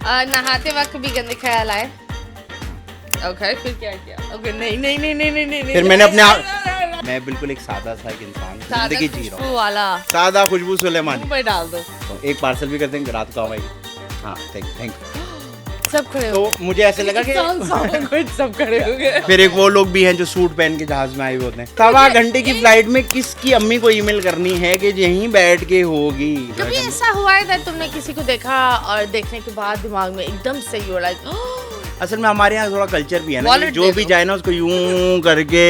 नहाते वक्त भी गंदे ख्याल आए। ओके, फिर क्या किया? ओके, नहीं नहीं नहीं नहीं नहीं नहीं। फिर मैंने अपने आप, मैं बिल्कुल एक सादा सा एक इंसान जिंदगी जी रहा हूँ, वाला सादा खुशबू सुलेमानी। मुंह पे डाल दो। तो एक पार्सल भी कर देंगे, रात को आएगी। हाँ थैंक यू। सब खड़े तो हो गए। मुझे ऐसे लगा कि सब खड़े हो गए। फिर एक वो लोग भी हैं जो सूट पहन के जहाज में आए हुए होते हैं। 1.25 घंटे की फ्लाइट में किसकी अम्मी को ईमेल करनी है कि यहीं बैठ के होगी। कभी ऐसा हुआ है that तुमने किसी को देखा और देखने के बाद दिमाग में एकदम से यू लाइक असल में हमारे यहाँ थोड़ा कल्चर भी है ना, Wallet कि जो दे भी दो। जाए ना उसको यूं करके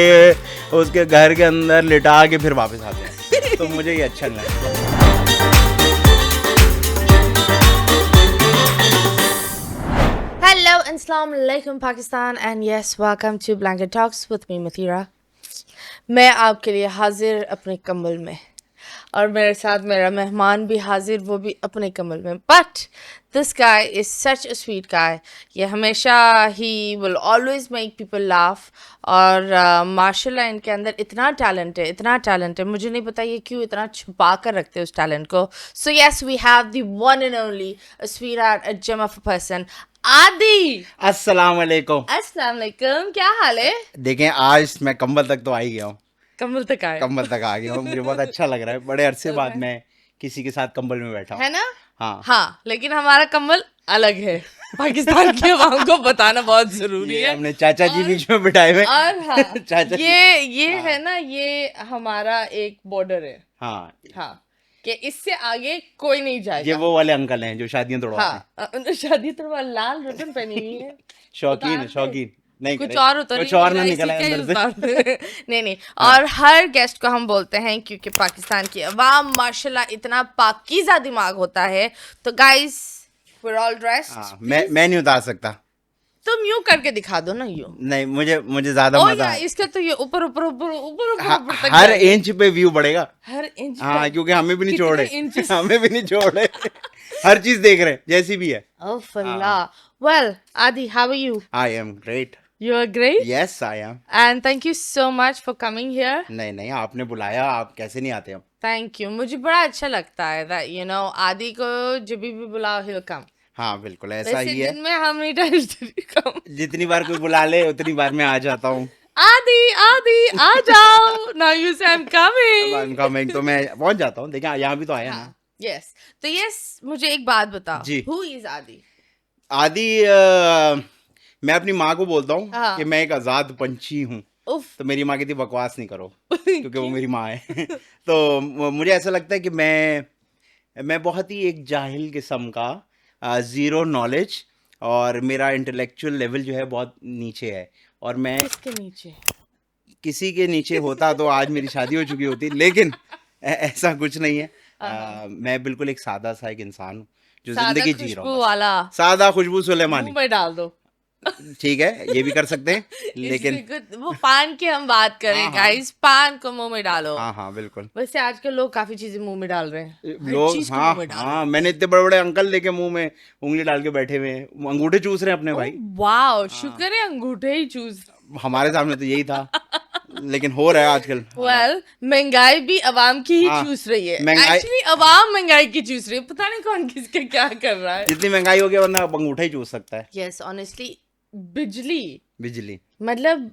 उसके घर के अंदर लिटा के फिर वापस आते हैं। तो मुझे ये अच्छा नहीं लगता। Hello and Assalamu alaikum Pakistan and yes welcome to Blanket Talks with me Mathira। मैं आपके लिए हाजिर अपने कम्बल में और मेरे साथ मेरा मेहमान भी हाजिर, वो भी अपने कम्बल में। But this guy is such a sweet guy. ये हमेशा he will always make people laugh और माशाल्लाह इनके अंदर इतना टैलेंट है, इतना टैलेंट है। मुझे नहीं पता ये क्यों इतना छुपा कर रखते हैं उस टैलेंट को। So yes we have the one and only a sweet heart, a gem of a person, आदि। अस्सलाम वालेकुम। अस्सलाम वालेकुम, क्या हाल है? देखें आज मैं कंबल तक तो आ ही गया हूँ, कमल तक आए कंबल तक आ गया हूँ। मुझे बहुत अच्छा लग रहा है, बड़े अरसे बाद मैं किसी के साथ कंबल में बैठा हूँ। है ना? हाँ हाँ, लेकिन हमारा कम्बल अलग है। पाकिस्तान की आवाम को बताना बहुत जरूरी ये है। हमने चाचा जी बीच में बिठाए हुए। और हाँ, चाचा जी। ये है ना, ये हमारा एक बॉर्डर है। हाँ हाँ, कि इससे आगे कोई नहीं ये जाएगा। वो वाले अंकल हैं जो शादियां तोड़वाते हैं। हाँ, उन्होंने शादी तो लाल रिबन पहनी हुई है। शौकीन उतार है, दे। शौकीन नहीं कुछ करे, और उतर कुछ और ना इसी निकला है के अंदर से। उतार दे। नहीं नहीं, और हर गेस्ट को हम बोलते हैं क्योंकि पाकिस्तान की अवाम माशाल्लाह इतना पाकीज़ा दिमाग होता है। तो guys we are all dressed. हाँ मैं नहीं उतार सकता। तुम यूं करके दिखा दो ना, यूं। नहीं मुझे ज्यादा ओ मजा या है। इसका तो ये ऊपर ऊपर ऊपर ऊपर ऊपर हाँ, ऊपर तक हर जाएगा। इंच पे व्यू बढ़ेगा। हर इंच हाँ पे। क्योंकि हमें भी नहीं कितने छोड़े। इंचेस? हमें भी नहीं छोड़े। हर चीज देख रहे हैं जैसी भी है। Oh Allah. Well, Adi, how are you? I am great. You are great. Yes I am. And thank you so much for coming here. नहीं आपने बुलाया, आप कैसे नहीं आते हम। Thank you. मुझे बड़ा अच्छा लगता है that you know आदि को जब भी बुलाओ he'll come. हाँ बिल्कुल ऐसा वैसे ही है। दिन में how many times did you come? जितनी बार कोई बुला ले उतनी बार मैं आ जाता हूँ। आदि आ जाओ। Now you say I'm coming. Coming तो मैं पहुंच जाता हूँ। देखिए यहाँ भी तो आया ना। हाँ, yes. तो yes, मुझे एक बात बताओ। जी। Who is आदि? आदि मैं अपनी माँ को बोलता हूँ हाँ। कि मैं एक आजाद पंछी हूँ। उफ। तो मेरी माँ कहती बकवास नहीं करो क्योंकि वो मेरी माँ है। तो मुझे ऐसा लगता है कि मैं बहुत ही एक जाहिल किस्म का, जीरो नॉलेज, और मेरा इंटेलेक्चुअल लेवल जो है बहुत नीचे है। और मैं किसके नीचे? किसी के नीचे होता तो आज मेरी शादी हो चुकी होती, लेकिन ऐसा कुछ नहीं है। मैं बिल्कुल एक सादा सा एक इंसान हूँ जो सादा जिंदगी जी रहा खुशबू हूँ। वाला। सादा खुशबू सुलेमानी। मुंह में डाल दो। ठीक है ये भी कर सकते हैं, लेकिन वो पान की हम बात करें हाँ, हाँ। गाइस, पान को मुंह में डालो। हाँ बिल्कुल। वैसे आजकल लोग काफी चीजें मुंह में डाल रहे हैं। हर लोग चीज को हाँ मुंह में डाल हाँ, मैंने इतने बड़े बड़े अंकल देखे मुंह में उंगली डाल के बैठे हुए हैं, वो अंगूठे चूस रहे हैं अपने भाई। वाओ, शुक्र है अंगूठे ही चूज। हमारे सामने तो यही था, लेकिन हो रहा है आजकल। वेल, महंगाई भी अवाम की ही हाँ, चूस रही है। महंगाई- एक्चुअली अवाम महंगाई की चूस रही है, पता नहीं कौन किसके क्या कर रहा है। जितनी महंगाई हो गई वरना अब अंगूठा ही चूस सकता है। यस ऑनेस्टली, बिजली बिजली मतलब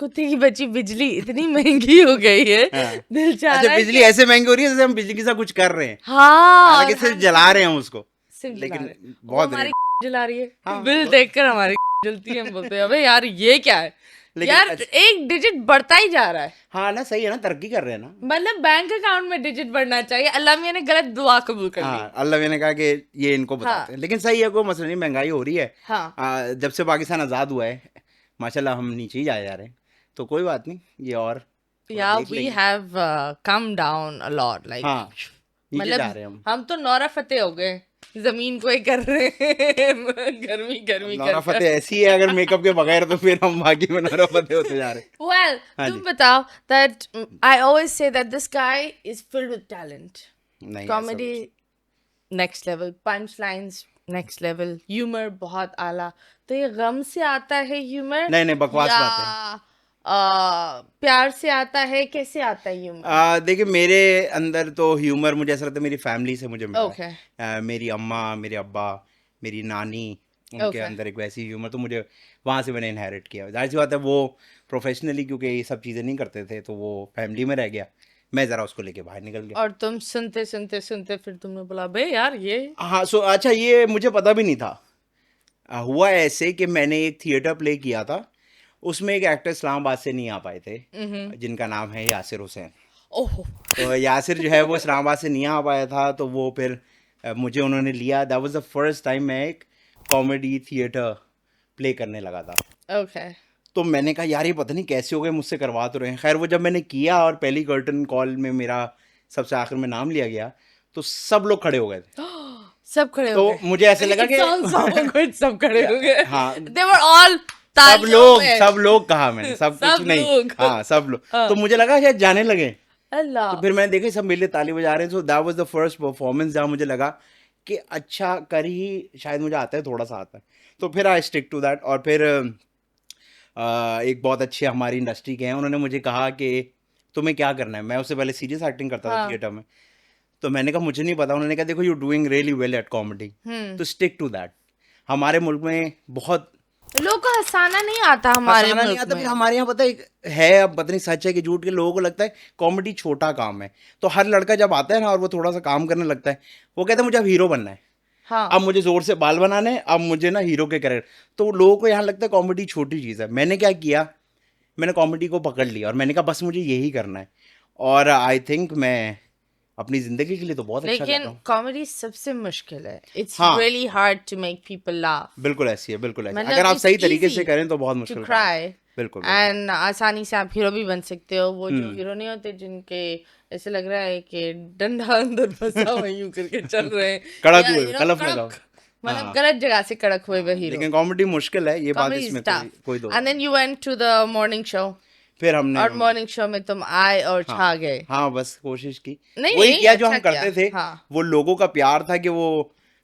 कुत्ते की बच्ची बिजली इतनी महंगी हो गई है। हाँ। दिल चाह अच्छा रहा है बिजली कि- ऐसे महंगी हो रही है जैसे हम बिजली के साथ कुछ कर रहे हैं। हाँ, हालांकि सिर्फ जला रहे हैं हम उसको, सिर्फ जला लेकिन रहे हैं। वो बहुत हमारी रेट। जला रही है। हाँ, बिल वो- देखकर हमारी जलती है। हम बोलते हैं अबे यार ये क्या है। लेकिन यार अच्छा- एक डिजिट बढ़ता ही जा रहा है। हाँ ना, सही है ना, तरक्की कर रहे हैं ना। मतलब बैंक अकाउंट में डिजिट बढ़ना चाहिए। अल्लाह मियां ने गलत दुआ कबूल कर ली। हाँ अल्लाह ने कहा कि ये इनको बताते हैं, लेकिन सही है, कोई मसला नहीं, महंगाई हो रही है। हाँ, जब से पाकिस्तान आज़ाद हुआ है माशाल्लाह हम नीचे ही जा रहे हैं, तो कोई बात नहीं, ये और थोड़ा या देख वी लेंगे। Have come down a lot like. हाँ नीचे जा रहे हैं हम तो नौरा फतेह हो गए, जमीन को ही कर रहे हैं। गर्मी गर्मी नौरा कर फतेह ऐसी है, अगर मेकअप के बगैर तो फिर हम बाकी में नौरा फतेह होते जा रहे हैं। वेल, हाँ तुम जी। बताओ that I always say that this guy is filled with talent. नहीं comedy next level, punch lines next level, humour बहुत आला। तो ये गम से आता है ह्यूमर? नहीं बकवास या बात है। प्यार से आता है? कैसे आता है ह्यूमर? देखिए मेरे अंदर तो ह्यूमर मुझे ऐसा लगता है मेरी फैमिली से मुझे मिला ओके। है। मेरी अम्मा, मेरे अब्बा, मेरी नानी, उनके Okay. अंदर एक वैसी ह्यूमर, तो मुझे वहाँ से मैंने इनहेरिट किया। जाहिर सी बात है, वो प्रोफेशनली क्योंकि ये सब चीज़ें नहीं करते थे, तो वो फैमिली में रह गया, मैं ज़रा उसको लेके बाहर निकल गया। और तुम सुनते सुनते सुनते फिर तुमने बोला बे यार ये हाँ, सो अच्छा, ये मुझे पता भी नहीं था। हुआ ऐसे कि मैंने एक थिएटर प्ले किया था, उसमें एक एक्टर इस्लामाबाद से नहीं आ पाए थे, जिनका नाम है यासिर हुसैन। ओह तो यासिर जो है वो इस्लामाबाद से नहीं आ पाया था, तो वो फिर मुझे उन्होंने लिया। That was the first time मैं एक कॉमेडी थिएटर प्ले करने लगा था। ओके तो मैंने कहा यार ये पता नहीं कैसे हो गए, मुझसे करवा तो रहे हैं। खैर वो जब मैंने किया और पहली कर्टन कॉल में मेरा सबसे आखिर में नाम लिया गया, तो सब लोग खड़े हो गए थे। सब खड़े हो तो गए मुझे ऐसे लगा It sounds so कि good, सब खड़े हो गए हाँ, they were all सब लोग कहा मैंने, सब सब कुछ नहीं, लोग। हाँ सब लोग। हाँ। तो मुझे लगा शायद जाने लगे, अल्लाह तो फिर मैंने देखा सब मेरे लिए ताली बजा रहे हैं। So that was the first performance जहाँ मुझे लगा कि अच्छा कर ही शायद मुझे आता है, थोड़ा सा आता है। तो फिर आई स्टिक टू दैट। और फिर एक बहुत अच्छे हमारी इंडस्ट्री के हैं, उन्होंने मुझे कहा कि तुम्हें क्या करना है। मैं उससे पहले सीरियस एक्टिंग करता था हाँ। थिएटर में, तो मैंने कहा मुझे नहीं पता। उन्होंने कहा देखो you doing really well at comedy, तो स्टिक टू दैट। हमारे मुल्क में बहुत लोगों को हंसाना नहीं आता हमारे हंसाना नहीं मुल्क आता। में फिर हमारे यहाँ पता है, अब पता नहीं सच है कि झूठ, के लोगों को लगता है कॉमेडी छोटा काम है। तो हर लड़का जब आता है ना और वो थोड़ा सा काम करने लगता है, वो कहता है मुझे अब हीरो बनना है, हाँ अब मुझे जोर से बाल बनाने हैं, अब मुझे ना हीरो के कैरेक्टर। तो लोगों को यहाँ लगता है कॉमेडी छोटी चीज़ है। मैंने क्या किया, मैंने कॉमेडी को पकड़ लिया और मैंने कहा बस मुझे यही करना है। और आई थिंक मैं अपनी ज़िंदगी के लिए तो बहुत अच्छा कर लेकिन रहा हूँ। कॉमेडी सबसे मुश्किल है इट्स हाँ। Really hard to make people laugh बिल्कुल ऐसी है, बिल्कुल ऐसी। मतलब अगर आप it's सही तरीके easy से करें तो बहुत टू मुश्किल काम है। क्राई बिल्कुल बिल्कुल। एंड आसानी से आप हीरो भी बन सकते हो। वो जो हीरो नहीं होते जिनके ऐसे लग रहा है कि डंडा अंदर फंसा हुआ यूं करके चल रहे हैं कड़क या, हुए, you know, कलफ में कड़क, जाओ। मतलब हाँ। गलत जगह से कड़क हुए वो हीरो। लेकिन कॉमेडी मुश्किल है, ये बात कॉमेडी इसमें इज टफ कोई दो and then you went to the morning show फिर हमने और मॉर्निंग शो में तुम आए और छा गए। हाँ बस कोशिश की, नहीं, वही नहीं, किया जो अच्छा हम करते किया, थे। हाँ। वो लोगों का प्यार था कि वो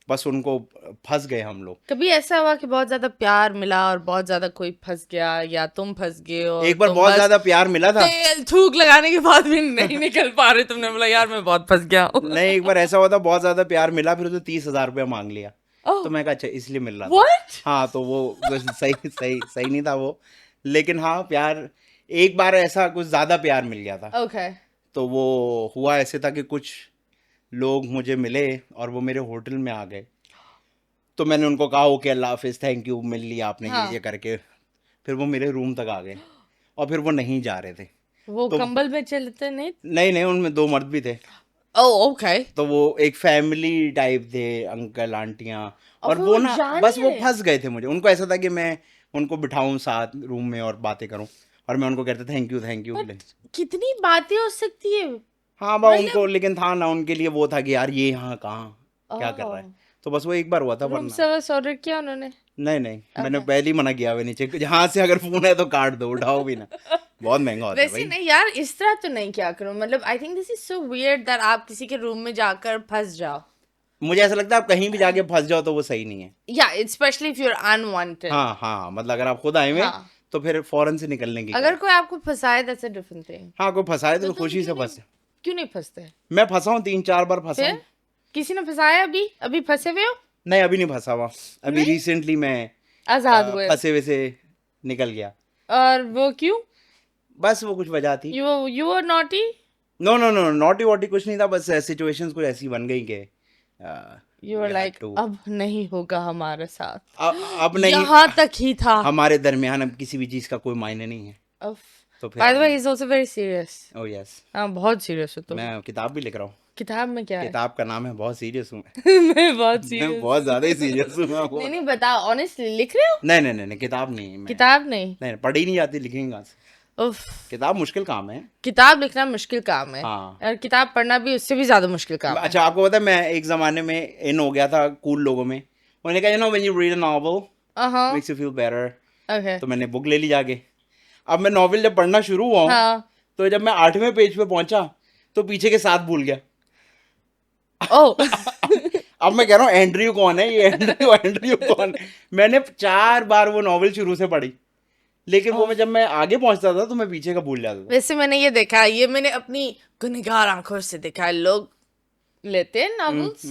बस उनको फंस गए हम लोग। कभी ऐसा हुआ कि बहुत ज्यादा प्यार मिला और बहुत ज्यादा कोई फंस गया या तुम फंस गए और एक बार तुम बहुत बस ज्यादा प्यार मिला था। तेल थूक लगाने के बाद भी नहीं निकल पा रहे, तुमने बोला यार मैं बहुत फंस गया हूँ। नहीं, एक बार ऐसा हुआ था, बहुत ज्यादा प्यार मिला, फिर उसे 30,000 रुपया मांग लिया। ओह, तो मैं कहा अच्छा इसलिए मिल रहा था। What? हाँ, तो वो बस सही नहीं था वो। लेकिन हाँ, प्यार एक बार ऐसा कुछ ज्यादा प्यार मिल गया था। Okay. तो वो हुआ ऐसे था कि कुछ लोग मुझे मिले और वो मेरे होटल में आ गए। तो मैंने उनको कहा ओके अल्लाह हाफिज, थैंक यू, मिल लिया आपने, हाँ। ये करके। फिर वो मेरे रूम तक आ गए और फिर वो नहीं जा रहे थे। वो तो कंबल में चलते नहीं? नहीं, उनमें 2 मर्द भी थे। Oh okay. तो वो एक फैमिली टाइप थे, अंकल आंटियां। और और वो वो ना जाने बस वो रहे? फंस गए थे मुझे। उनको ऐसा था कि मैं उनको बिठाऊं साथ रूम में और बातें करूं, और मैं उनको कहता थैंक यू। कितनी बातें हो सकती है? हाँ बा उनको, लेकिन था ना उनके लिए वो था कि यार ये यहाँ कहाँ क्या कर रहा है। तो बस वो एक बार हुआ था, रूम वरना सर्विस ऑर्डर किया उन्होंने? नहीं, मैंने पहले ही मना किया हुआ नीचे, जहाँ से अगर फोन है तो काट दो, उठाओ भी ना, बहुत महंगा होता है वैसे भाई। नहीं यार, इस तरह तो नहीं किया करो। मतलब I think this is so weird that आप किसी के रूम में जाकर फंस जाओ। मुझे ऐसा लगता है आप कहीं भी जाके फंस जाओ तो वो सही नहीं है। या specially if you are unwanted. हाँ, मतलब अगर आप खुद आए हुए हाँ। तो फिर फौरन से निकलने की अगर कोई आपको फंसाए दैट्स अ डिफरेंट थिंग। हाँ, कोई फंसाए तो तुम खुशी से क्यों फंसे। क्यों नहीं फंसते? मैं फंसा हूँ 3-4 बार फंसा फिर हूँ। किसी ने फंसाया? अभी फंसे हुए हो? नहीं, अभी नहीं फंसा हुआ। अभी रिसेंटली मैं आजाद हुए? फंसे हुए से निकल गया। और वो क्यों? बस वो कुछ वजह थी। You are naughty? No, naughty वॉटी कुछ नहीं था, बस सिचुएशंस कुछ ऐसी बन गई कि यू आर लाइक अब नहीं होगा हमारे साथ, अब नहीं, यहाँ तक ही था। हमारे दरमियान अब किसी भी चीज का कोई मायने नहीं है। तो फिर by the way he is also very serious. Oh yes, हाँ बहुत सीरियस हो तुम। मैं किताब भी लिख रहा हूँ। किताब में क्या है? किताब का नाम है बहुत सीरियस हूँ मैं बहुत मैं सीरियस। बहुत ज्यादा ही सीरियस हूँ मैं नहीं बताओ ऑनेस्टली, लिख रहे हो? नहीं, किताब नहीं, मैं किताब नहीं? नहीं, पढ़ी नहीं जाती, लिखेंगे कहाँ से। उफ, किताब मुश्किल काम है। किताब लिखना मुश्किल काम है। हाँ। और किताब पढ़ना भी उससे भी ज्यादा मुश्किल काम है। अच्छा, आपको पता है मैं एक जमाने में इन हो गया था कूल लोगों में। उन्होंने कहा you know when you read a novel हाँ makes you feel better. Okay. तो मैंने बुक ले ली जाके। अब मैं नॉवेल जब पढ़ना शुरू हुआ हूँ, हाँ तो जब मैं 8वें पेज पे पहुंचा तो पीछे के 7 भूल गया। ओह अब मैं कह रहा हूँ एंड्रयू कौन है, ये एंड्रयू कौन है? मैंने 4 बार वो नॉवेल शुरू से पढ़ी, लेकिन वो जब मैं आगे पहुंचता था तो मैं पीछे का भूल जाता था। वैसे मैंने ये देखा है, ये मैंने अपनी गुनहगार आंखों से देखा है। लोग लेते हैं नॉवेल्स,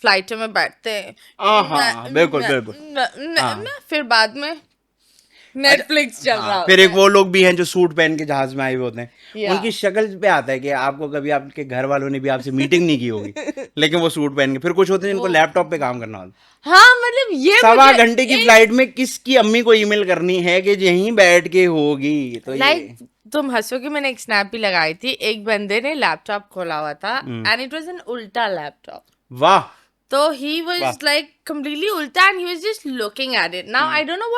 फ्लाइट में बैठते हैं हाँ बिल्कुल बिल्कुल। हाँ फिर बाद में नेटफ्लिक्स चल रहा हाँ, फिर होता एक वो लोग भी हैं जो सूट पहन के जहाज में आए हुए होते हैं, या उनकी शक्ल पे आता है कि आपको कभी आपके घर वालों ने भी आपसे मीटिंग नहीं की होगी, लेकिन वो सूट पहन के। फिर कुछ होते हैं जिनको वो लैपटॉप पे काम करना होता हाँ मतलब है, ये सवा मुझे घंटे की एक फ्लाइट में किसकी अम्मी को ईमेल करनी है कि यहीं बैठ के होगी, तो ये लाइक तुम हंसोगे, मैंने एक स्नैप भी लगाई थी, एक बंदे ने लैपटॉप खोला हुआ था एंड इट वाज एन उल्टा लैपटॉप. वाह So he was वाह like completely ulta and he was just looking at it. Now I don't know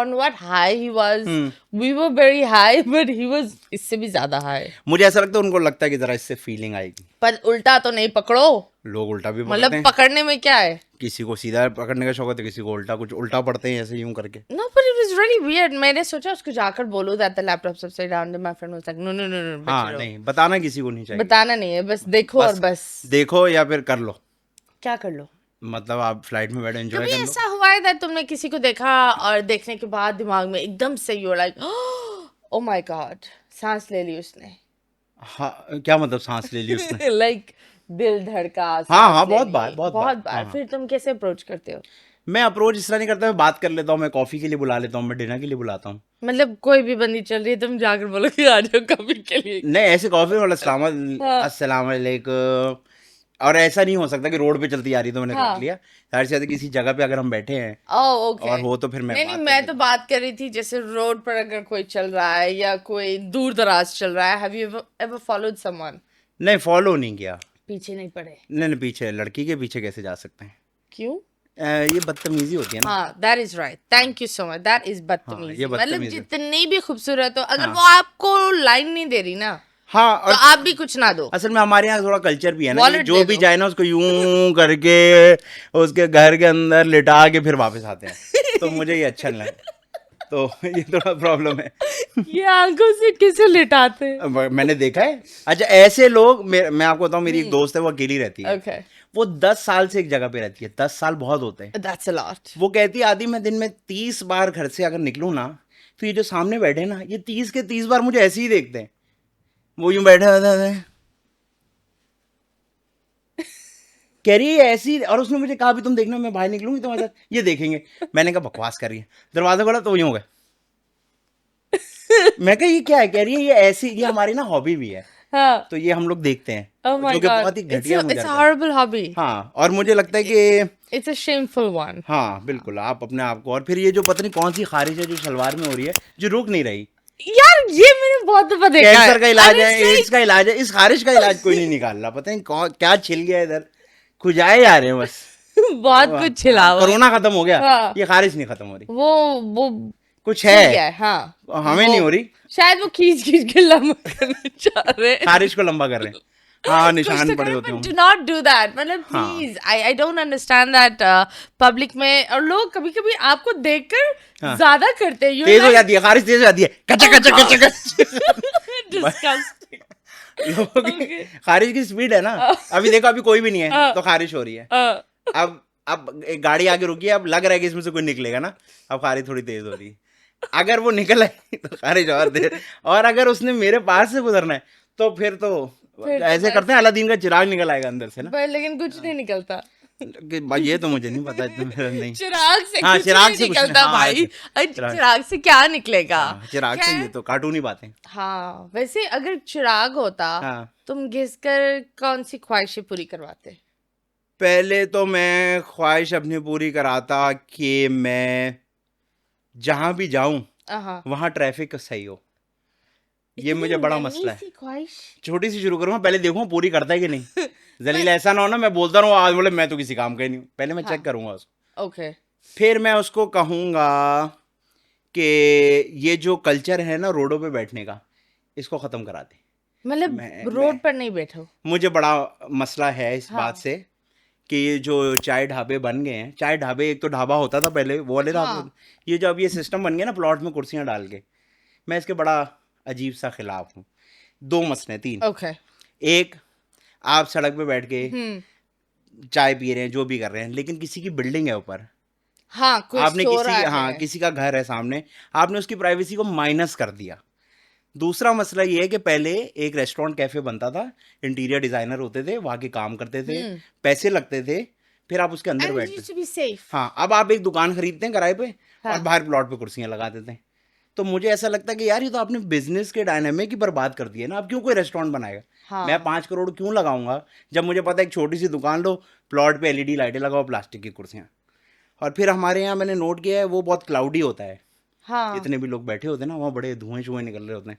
on what high he was. We were very high, but he was इससे भी ज्यादा high. मुझे ऐसा लगता है उनको लगता है कि जरा इससे फीलिंग आएगी, पर उल्टा तो नहीं पकड़ो, लोग उल्टा भी पकड़ते मतलब हैं, पकड़ने में क्या है? किसी को सीधा पकड़ने का शौक होता है, किसी को उल्टा, कुछ उल्टा पड़ते हैं ऐसे यूं करके। No, but it was really weird. मैंने सोचा उसको जाकर बोलूं that the laptop's upside down. Then my friend was like, no, हाँ बच्चे नहीं, बताना किसी को नहीं चाहिए, बताना नहीं है, बस देखो और बस देखो या फिर कर लो, क्या कर लो. मतलब आप फ्लाइट में बैठे एंजॉय कभी कर लो। ऐसा हुआ है that तुमने किसी को देखा और देखने के बाद दिमाग में एकदम से you like oh my God, सांस ले ली उसने, हाँ क्या मतलब सांस ले ली उसने? लाइक दिल धड़का, हाँ सांस हाँ ले बहुत ली, बार बहुत बहुत बार। बार. हाँ फिर तुम कैसे अप्रोच करते हो? मैं अप्रोच इस तरह नहीं करता, मैं बात कर लेता हूँ, मैं कॉफी के लिए बुला लेता हूँ, मैं डिनर के लिए बुलाता हूँ। मतलब कोई भी बंदी चल रही है तुम जाकर बोलो कि आ जाओ कभी के लिए? नहीं ऐसे कॉफी वाला हाँ अस्सलाम वालेकुम, और ऐसा नहीं हो सकता कि रोड पे चलती आ रही तो मैंने रोक हाँ लिया, जाहिर सी बात है किसी जगह पे अगर हम बैठे हैं ओह ओके. और हो तो फिर मैं नहीं बात नहीं, कर मैं लेता तो बात कर रही थी जैसे रोड पर अगर कोई चल रहा है या कोई दूर दराज चल रहा है. Have you ever followed someone? हूँ। नहीं फॉलो नहीं किया। पीछे नहीं पड़े? नहीं नहीं, पीछे लड़की के पीछे कैसे जा सकते हैं? क्यों? ये बदतमीजी होती है ना। हाँ that is right, thank you so much, that is हाँ बदतमीजी. ये मतलब बदतमीजी है। जितनी भी खूबसूरत हो, अगर हाँ वो आपको लाइन नहीं दे रही ना हाँ, तो और आप भी कुछ ना दो, असल में हमारे यहाँ थोड़ा कल्चर भी है ना कि वॉलेट जो दे भी दो. जाए ना उसको यूं करके उसके घर के अंदर लिटा के फिर वापस आते हैं, तो मुझे ये अच्छा नहीं लगता, तो ये थोड़ा प्रॉब्लम है। ये आंखों से किसे लिटाते हैं? अब मैंने देखा है। अच्छा ऐसे लोग, मैं आपको बताऊं, मेरी एक दोस्त है, वो अकेली रहती है, ओके, वो 10 साल से एक जगह पे रहती है, 10 साल बहुत होते हैं। That's a lot. वो कहती है आदि मैं दिन में 30 बार घर से अगर निकलूं ना, तो ये जो सामने बैठे हैं ना, ये 30 के 30 बार मुझे ऐसे ही देखते हैं, वो यूं बैठे होते हैं। कह रही है ऐसी, और उसने मुझे कहा भी तुम देखना मैं बाहर निकलूंगी तुम्हारे साथ, ये देखेंगे। मैंने कहा बकवास कर रही है, दरवाजा खोला तो यूं हो गए। मैं कहा ये क्या है? कह रही है ये ऐसी, ये हमारी ना हॉबी भी है, हाँ. तो ये हम लोग देखते हैं, Oh my जो कि God. बहुत ही घटिया मुझे It's a लगता है। horrible hobby. हाँ, और मुझे लगता है कि It's a shameful one. हाँ बिल्कुल, आप अपने आप को, और फिर ये जो पता नहीं कौन सी खारिश है जो सलवार में हो रही है, जो रुक नहीं रही। यार ये मैंने बहुत दफा देखा है. कैंसर का इलाज है, Honestly, एड्स का इलाज है, इस खारिश का इलाज कोई नहीं निकाल रहा, पता नहीं कौन क्या छिल गया इधर, खुजाए जा रहे हैं बस। बहुत कुछ छिला हुआ है. कोरोना खत्म हो गया, हाँ. ये खारिश नहीं खत्म हो रही, वो कुछ छिल है, गया है, हाँ. हमें नहीं हो रही, शायद वो खींच खींच के लंबा करना चाह रहे हैं. खारिश को लंबा कर रहे हैं। हाँ कुछ निशान तो पड़े करें, होते but होंगे। do not do that. मतलब हाँ। Please, I don't understand that public में, और लोग कभी कभी आपको देखकर हाँ। ज्यादा करते हैं. तेज हो जाती है खारिश, तेज हो जाती है, कच्चा कच्चा कच्चा कच्चा। Disgusting. लोगों की Okay. खारिश की स्पीड है ना, अभी देखो अभी कोई भी नहीं है हाँ। तो खारिश हो रही है। Uh, अब एक गाड़ी आगे रुकी है, अब लग रहा है कि इसमें से कोई निकलेगा ना, अब खारिश थोड़ी तेज हो रही है। अगर वो निकल आई तो खारिश और देर, और अगर उसने मेरे पास से गुजरना है तो फिर तो फिर तो ऐसे बस। करते हैं, अलादीन का चिराग निकल आएगा अंदर से ना। पर लेकिन कुछ नहीं निकलता. कि भाई ये तो मुझे नहीं पता, इतना मेरा नहीं। चिराग से हाँ, कुछ चिराग नहीं से कुछ निकलता नहीं, हाँ, भाई. अरे चिराग। चिराग से क्या निकलेगा? हाँ, चिराग से, ये तो कार्टूनी बातें। हाँ, वैसे अगर चिराग होता हाँ, तुम घिस कर कौन सी ख्वाहिशें पूरी करवाते? पहले तो मैं ख्वाहिश अपनी पूरी कराता कि मैं जहां भी जाऊं हाँ. वहां ट्रैफिक सही हो। ये मुझे बड़ा मसला है। ख्वाहिश. छोटी सी शुरू करूंगा, पहले देखूंगा पूरी करता है कि नहीं। जलील ऐसा ना हो ना मैं बोलता रहूं आज बोले मैं तो किसी काम का ही नहीं हूं, पहले मैं चेक हाँ. करूंगा उसको, ओके. फिर मैं उसको कहूंगा कि ये जो कल्चर है ना रोडों पे बैठने का, इसको खत्म करा दे। मतलब रोड पर नहीं बैठो. मुझे बड़ा मसला है इस हाँ. बात से कि ये जो चाय ढाबे बन गए हैं, चाय ढाबे एक तो ढाबा होता था पहले, वो वाले ढाबे हाँ. होते, ये जो अब ये सिस्टम बन गया ना प्लॉट में कुर्सियां डाल के, मैं इसके बड़ा अजीब सा खिलाफ हूँ। दो मसले, तीन। ओके. एक, आप सड़क पे बैठ के हम्म. चाय पी रहे हैं, जो भी कर रहे हैं, लेकिन किसी की बिल्डिंग है ऊपर, हाँ, कोई आपने सो किसी रहा हाँ है. किसी का घर है सामने, आपने उसकी प्राइवेसी को माइनस कर दिया। दूसरा मसला ये है कि पहले एक रेस्टोरेंट कैफे बनता था, इंटीरियर डिजाइनर होते थे, वहाँ के काम करते थे, हम्म. पैसे लगते थे, फिर आप उसके अंदर And it बैठते used हैं। to be safe. हाँ, अब आप एक दुकान खरीदते हैं किराए पे और हाँ। बाहर प्लॉट पे कुर्सियां लगा देते हैं। तो मुझे ऐसा लगता है कि यार ये तो आपने बिजनेस के डायनामिक ही बर्बाद कर दिया ना। अब क्यों कोई रेस्टोरेंट बनाएगा? मैं हाँ 5 करोड़ क्यों लगाऊंगा जब मुझे पता है एक छोटी सी दुकान लो, प्लॉट पे एलईडी लाइटें लगाओ, प्लास्टिक की कुर्सियां। और फिर हमारे यहाँ मैंने नोट किया है वो बहुत क्लाउडी होता है। हाँ जितने भी लोग बैठे होते हैं ना वहाँ बड़े धुएं शुएं निकल रहे होते हैं,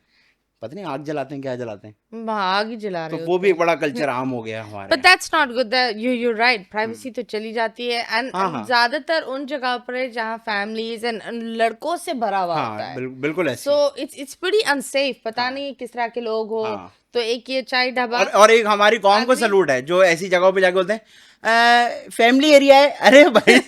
पता नहीं आग जलाते हैं क्या जलाते हैं। आग ही जला तो रहे वो होते भी एक हैं। बड़ा कल्चर आम हो गया हमारे But यहाँ। that's not good. That you're right. Privacy तो चली जाती है हाँ and हाँ ज्यादातर उन जगह पर है जहाँ families and लड़कों से भरा हुआ होता हाँ, है। बिल्कुल ऐसे। So it's pretty unsafe. पता हाँ नहीं किस तरह के लोग हो। हाँ। तो एक ये चाय ढाबा और एक हमारी कौम को आदमी सलूट है जो ऐसी जगहों पे जाके बोलते हैं फैमिली एरिया है। अरे भाई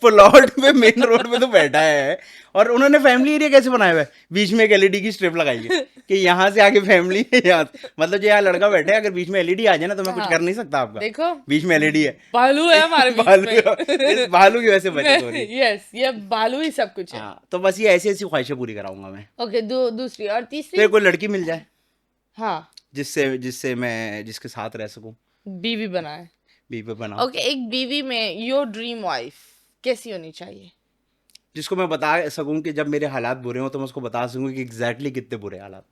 प्लॉट पे मेन रोड पे तो बैठा है और उन्होंने फैमिली एरिया कैसे बनाया हुआ है? बीच में एक एलईडी की स्ट्रिप लगाई है कि यहाँ से आगे फैमिली है, यहाँ मतलब जो यहाँ लड़का बैठा है अगर बीच में एलईडी आ जाए ना तो मैं कुछ हाँ कर नहीं सकता आपका। देखो बीच में एलईडी है। बालू है हमारे बीच भालू में। इस भालू की वजह से बचत हो रही है। यस ये बालू ही सब कुछ है। हाँ, तो बस ये ऐसी ऐसी ख्वाहिशें पूरी कराऊंगा मैं। ओके दूसरी और तीसरी फिर कोई लड़की मिल जाए हाँ जिससे मैं जिसके साथ रह सकूं, बीवी बनाए। बीवी बनाऊं, ओके एक बीवी में योर ड्रीम वाइफ कैसी होनी चाहिए? जिसको मैं बता सकूं कि जब मेरे हालात बुरे हों तो मैं उसको बता सकूं कि एग्जैक्टली कितने बुरे हालात।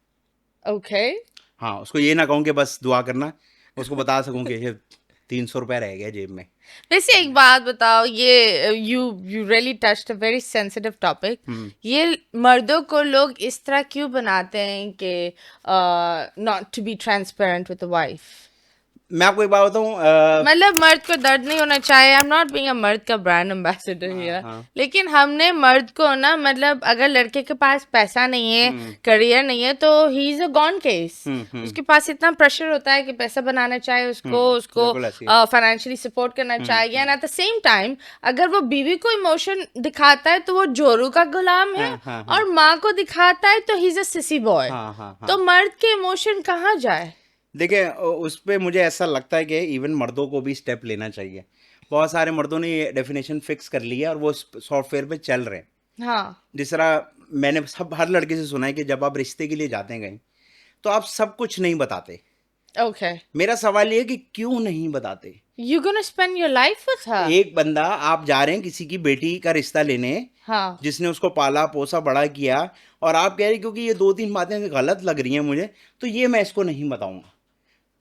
ओके हाँ, उसको ये ना कहूं कि बस दुआ करना, उसको बता सकूं कि ये 300 रुपया रह गया जेब में। वैसे एक बात बताओ ये you really touched a very sensitive topic. ये मर्दों को लोग इस तरह क्यों बनाते हैं कि not to be transparent with the wife? मैं आपको एक बात बताऊं, मतलब मर्द को दर्द नहीं होना चाहिए। I am not being a मर्द का ब्रांड एम्बेसडर हियर, हाँ। लेकिन हमने मर्द को ना मतलब अगर लड़के के पास पैसा नहीं है करियर नहीं है तो he is a gone case. उसके पास इतना प्रेशर होता है कि पैसा बनाना चाहिए उसको बिल्कुल ऐसी है। फाइनेंशियली सपोर्ट करना चाहिए and at the same time अगर वो बीवी को इमोशन दिखाता है तो वो जोरू का गुलाम है हाँ, और माँ को दिखाता है तो he is a sissy boy. हाँ हाँ हाँ। तो मर्द के इमोशन कहाँ जाए? देखिए उस पे मुझे ऐसा लगता है कि इवन मर्दों को भी स्टेप लेना चाहिए। बहुत सारे मर्दों ने ये डेफिनेशन फिक्स कर ली है और वो सॉफ्टवेयर पे चल रहे हैं। हाँ जिस तरह मैंने हर लड़के से सुना है कि जब आप रिश्ते के लिए जाते हैं कहीं तो आप सब कुछ नहीं बताते। ओके मेरा सवाल ये है कि क्यों नहीं बताते? You gonna spend your life with her? एक बंदा, आप जा रहे हैं किसी की बेटी का रिश्ता लेने हाँ जिसने उसको पाला पोसा बड़ा किया और आप कह रहे हैं क्योंकि ये 2-3 बातें गलत लग रही हैं मुझे तो ये मैं इसको नहीं बताऊंगा।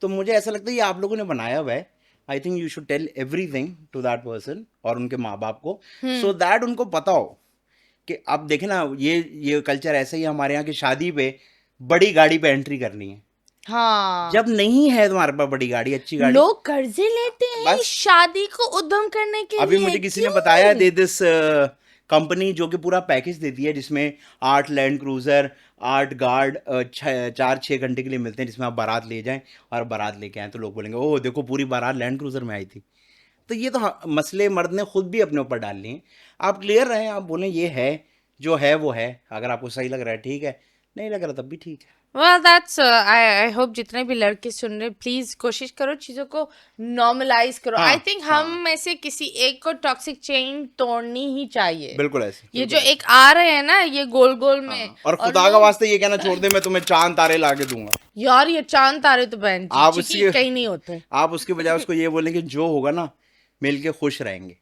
तो मुझे ऐसा लगता है ये आप लोगों ने बनाया हुआ है। I think you should tell everything to that person और उनके माँ बाप को सो दैट उनको पता हो कि अब देखें ना ये कल्चर ऐसा ही है हमारे यहाँ की शादी पे बड़ी गाड़ी पे एंट्री करनी है। हाँ जब नहीं है तुम्हारे पास बड़ी गाड़ी, अच्छी गाड़ी, लोग कर्जे लेते हैं बस शादी को उद्यम करने के अभी लिए। मुझे किसी ने क्यों? बताया दे दिस कंपनी जो कि पूरा पैकेज देती है जिसमें 8 लैंड क्रूजर, 8 गार्ड 4-6 घंटे के लिए मिलते हैं जिसमें आप बारात ले जाएं और बारात लेके आए तो लोग बोलेंगे ओह देखो पूरी बारात लैंड क्रूजर में आई थी। तो ये तो मसले मर्द ने खुद भी अपने ऊपर डाल लिए हैं। आप क्लियर रहें, आप बोलें ये है जो है वो है, अगर आपको सही लग रहा है ठीक है, नहीं लग रहा तब भी ठीक है। Well, that's I hope जितने भी लड़के सुन रहे प्लीज कोशिश करो चीजों को नॉर्मलाइज करो। हाँ, आई थिंक हम में से किसी एक को टॉक्सिक चेन तोड़नी ही चाहिए। बिल्कुल ऐसे। ये जो एक आ रहे हैं ना ये गोल गोल में हाँ, और खुदा का वास्ते ये कहना छोड़ दे मैं तुम्हें चांद तारे ला के दूंगा। यार ये चांद तारे तो बहन आप जी उसकी- कहीं नहीं होते। आप उसके बजाय उसको ये बोलें कि जो होगा ना मिल के खुश रहेंगे।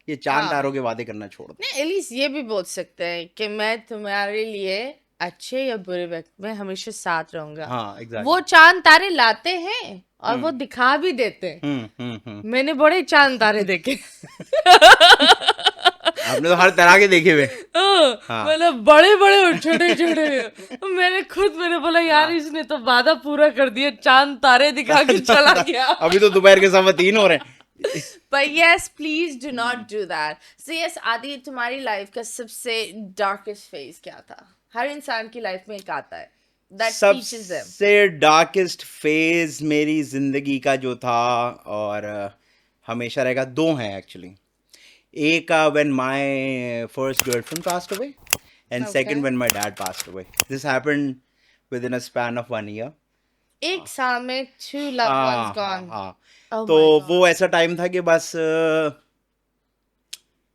ये चांद तारों के वादे करना छोड़ दो। नहीं एटलीस्ट ये भी बोल सकते हैं कि मैं तुम्हारे लिए अच्छे या बुरे वक्त में हमेशा साथ रहूंगा। हाँ एग्जैक्टली। वो चांद तारे लाते हैं और वो दिखा भी देते हैं। मैंने बड़े चांद तारे देखे। आपने तो हर तरह के देखे हुए। हाँ। मतलब बड़े बड़े और छोटे छोटे। मैंने बोला यार इसने तो वादा पूरा कर दिया, चांद तारे दिखा के चला गया। अभी तो दोपहर के 3:15 हो रहे हैं। But yes, please do not do that. So yes, आदि तुम्हारी लाइफ का सबसे डार्केस्ट फेज क्या था? हर इंसान की लाइफ में एक आता है that teaches them. सबसे डार्केस्ट फेज मेरी जिंदगी का जो था और हमेशा रहेगा, 2 हैं एक्चुअली। एक when my first girlfriend passed away and second when my dad passed away. This happened with in a span of 1 year। एक साल में 2 loved ones gone. हाँ। Oh तो my God. वो ऐसा टाइम था कि बस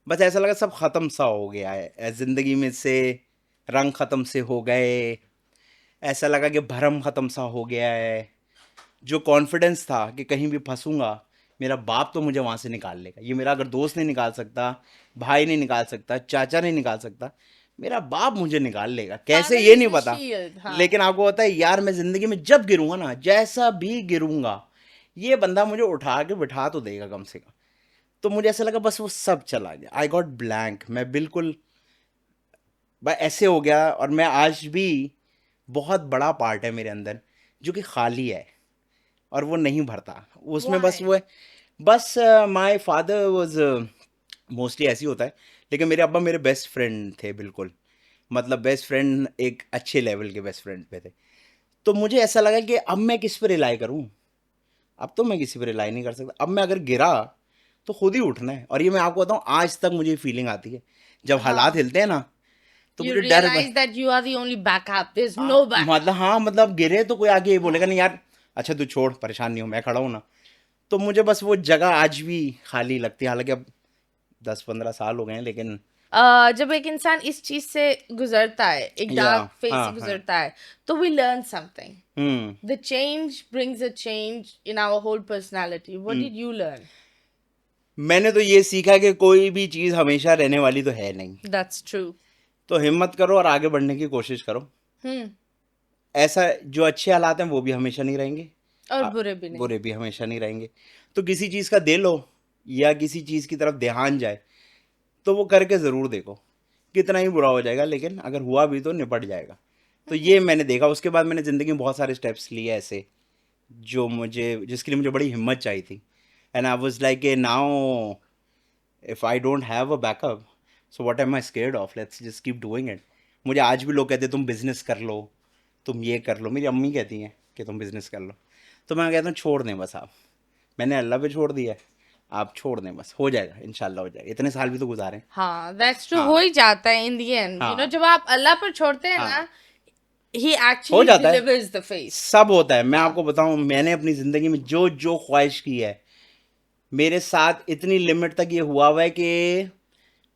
ऐसा लगा सब खत्म सा हो गया है जिंदगी में से, रंग खत्म से हो गए, ऐसा लगा कि भरम खत्म सा हो गया है। जो कॉन्फिडेंस था कि कहीं भी फंसूंगा मेरा बाप तो मुझे वहां से निकाल लेगा। ये मेरा अगर दोस्त नहीं निकाल सकता, भाई नहीं निकाल सकता, चाचा नहीं निकाल सकता, मेरा बाप मुझे निकाल लेगा। कैसे Family ये is नहीं the पता, shield, हाँ. लेकिन आपको पता है यार, मैं जिंदगी में जब गिरूंगा ना, जैसा भी गिरूंगा, ये बंदा मुझे उठा के बिठा तो देगा कम से कम। तो मुझे ऐसा लगा बस वो सब चला गया। आई गॉट ब्लैंक, मैं बिल्कुल भाई ऐसे हो गया। और मैं आज भी, बहुत बड़ा पार्ट है मेरे अंदर जो कि खाली है और वो नहीं भरता। उसमें बस Why? वो है, बस माय फादर वाज, मोस्टली ऐसे ही होता है, लेकिन मेरे अब्बा मेरे बेस्ट फ्रेंड थे बिल्कुल। मतलब बेस्ट फ्रेंड, एक अच्छे लेवल के बेस्ट फ्रेंड पे थे। तो मुझे ऐसा लगा कि अब मैं किस पे रिलाई करूं। अब तो मैं किसी पे रिलाई नहीं कर सकता। अब मैं अगर गिरा तो खुद ही उठना है। और ये मैं आपको बताऊं, आज तक मुझे फीलिंग आती है जब हालात हाँ. हिलते हैं ना, तो You मुझे डर realize that you are the only backup. There's no मतलब backup. हाँ, मतलब गिरे तो कोई आगे ये बोलेगा नहीं यार, अच्छा तू छोड़, परेशान नहीं हो, मैं खड़ा हूं ना। तो मुझे बस वो जगह आज भी खाली लगती है। हालांकि अब 10-15 साल हो गए हैं, लेकिन जब एक इंसान इस चीज से गुजरता है, एक या डार्क फेज से हाँ हाँ गुजरता है, तो we learn something. Hmm The change brings a change in our whole personality. What did you learn? मैंने तो ये सीखा कि कोई भी चीज़ हमेशा रहने वाली तो है नहीं। That's true. तो हिम्मत करो और आगे बढ़ने की कोशिश करो। हम्म. ऐसा जो अच्छे हालात हैं वो भी हमेशा नहीं रहेंगे, और बुरे भी नहीं. बुरे भी हमेशा नहीं रहेंगे। तो किसी चीज़ का दे लो या किसी चीज़ की तरफ ध्यान जाए तो वो करके ज़रूर देखो। कितना ही बुरा हो जाएगा, लेकिन अगर हुआ भी तो निपट जाएगा। तो ये मैंने देखा। उसके बाद मैंने ज़िंदगी में बहुत सारे स्टेप्स लिए ऐसे, जिसके लिए मुझे बड़ी हिम्मत चाहिए थी। And I was like a now, if I don't have a backup, so what am I scared of, let's just keep doing it. मुझे आज भी लोग कहते हैं तुम बिजनेस कर लो, तुम ये कर लो। मेरी अम्मी कहती हैं कि तुम बिजनेस कर लो। तो मैं कहता हूँ छोड़ दें बस आप, मैंने अल्लाह पे छोड़ दिया है, आप छोड़ दें बस, हो जाएगा इंशाल्लाह, हो जाएगा। इतने साल भी तो गुजारे। हाँ, that's true. हाँ हो ही जाता है in the end. You know, हाँ जब आप अल्लाह पर छोड़ते हैं हाँ, ना, he हो actually जाता है, delivers the faith. सब होता है। मैं हाँ. आपको बताऊं, मैंने अपनी ज़िंदगी में जो जो ख्वाहिश की है, मेरे साथ इतनी लिमिट तक ये हुआ है कि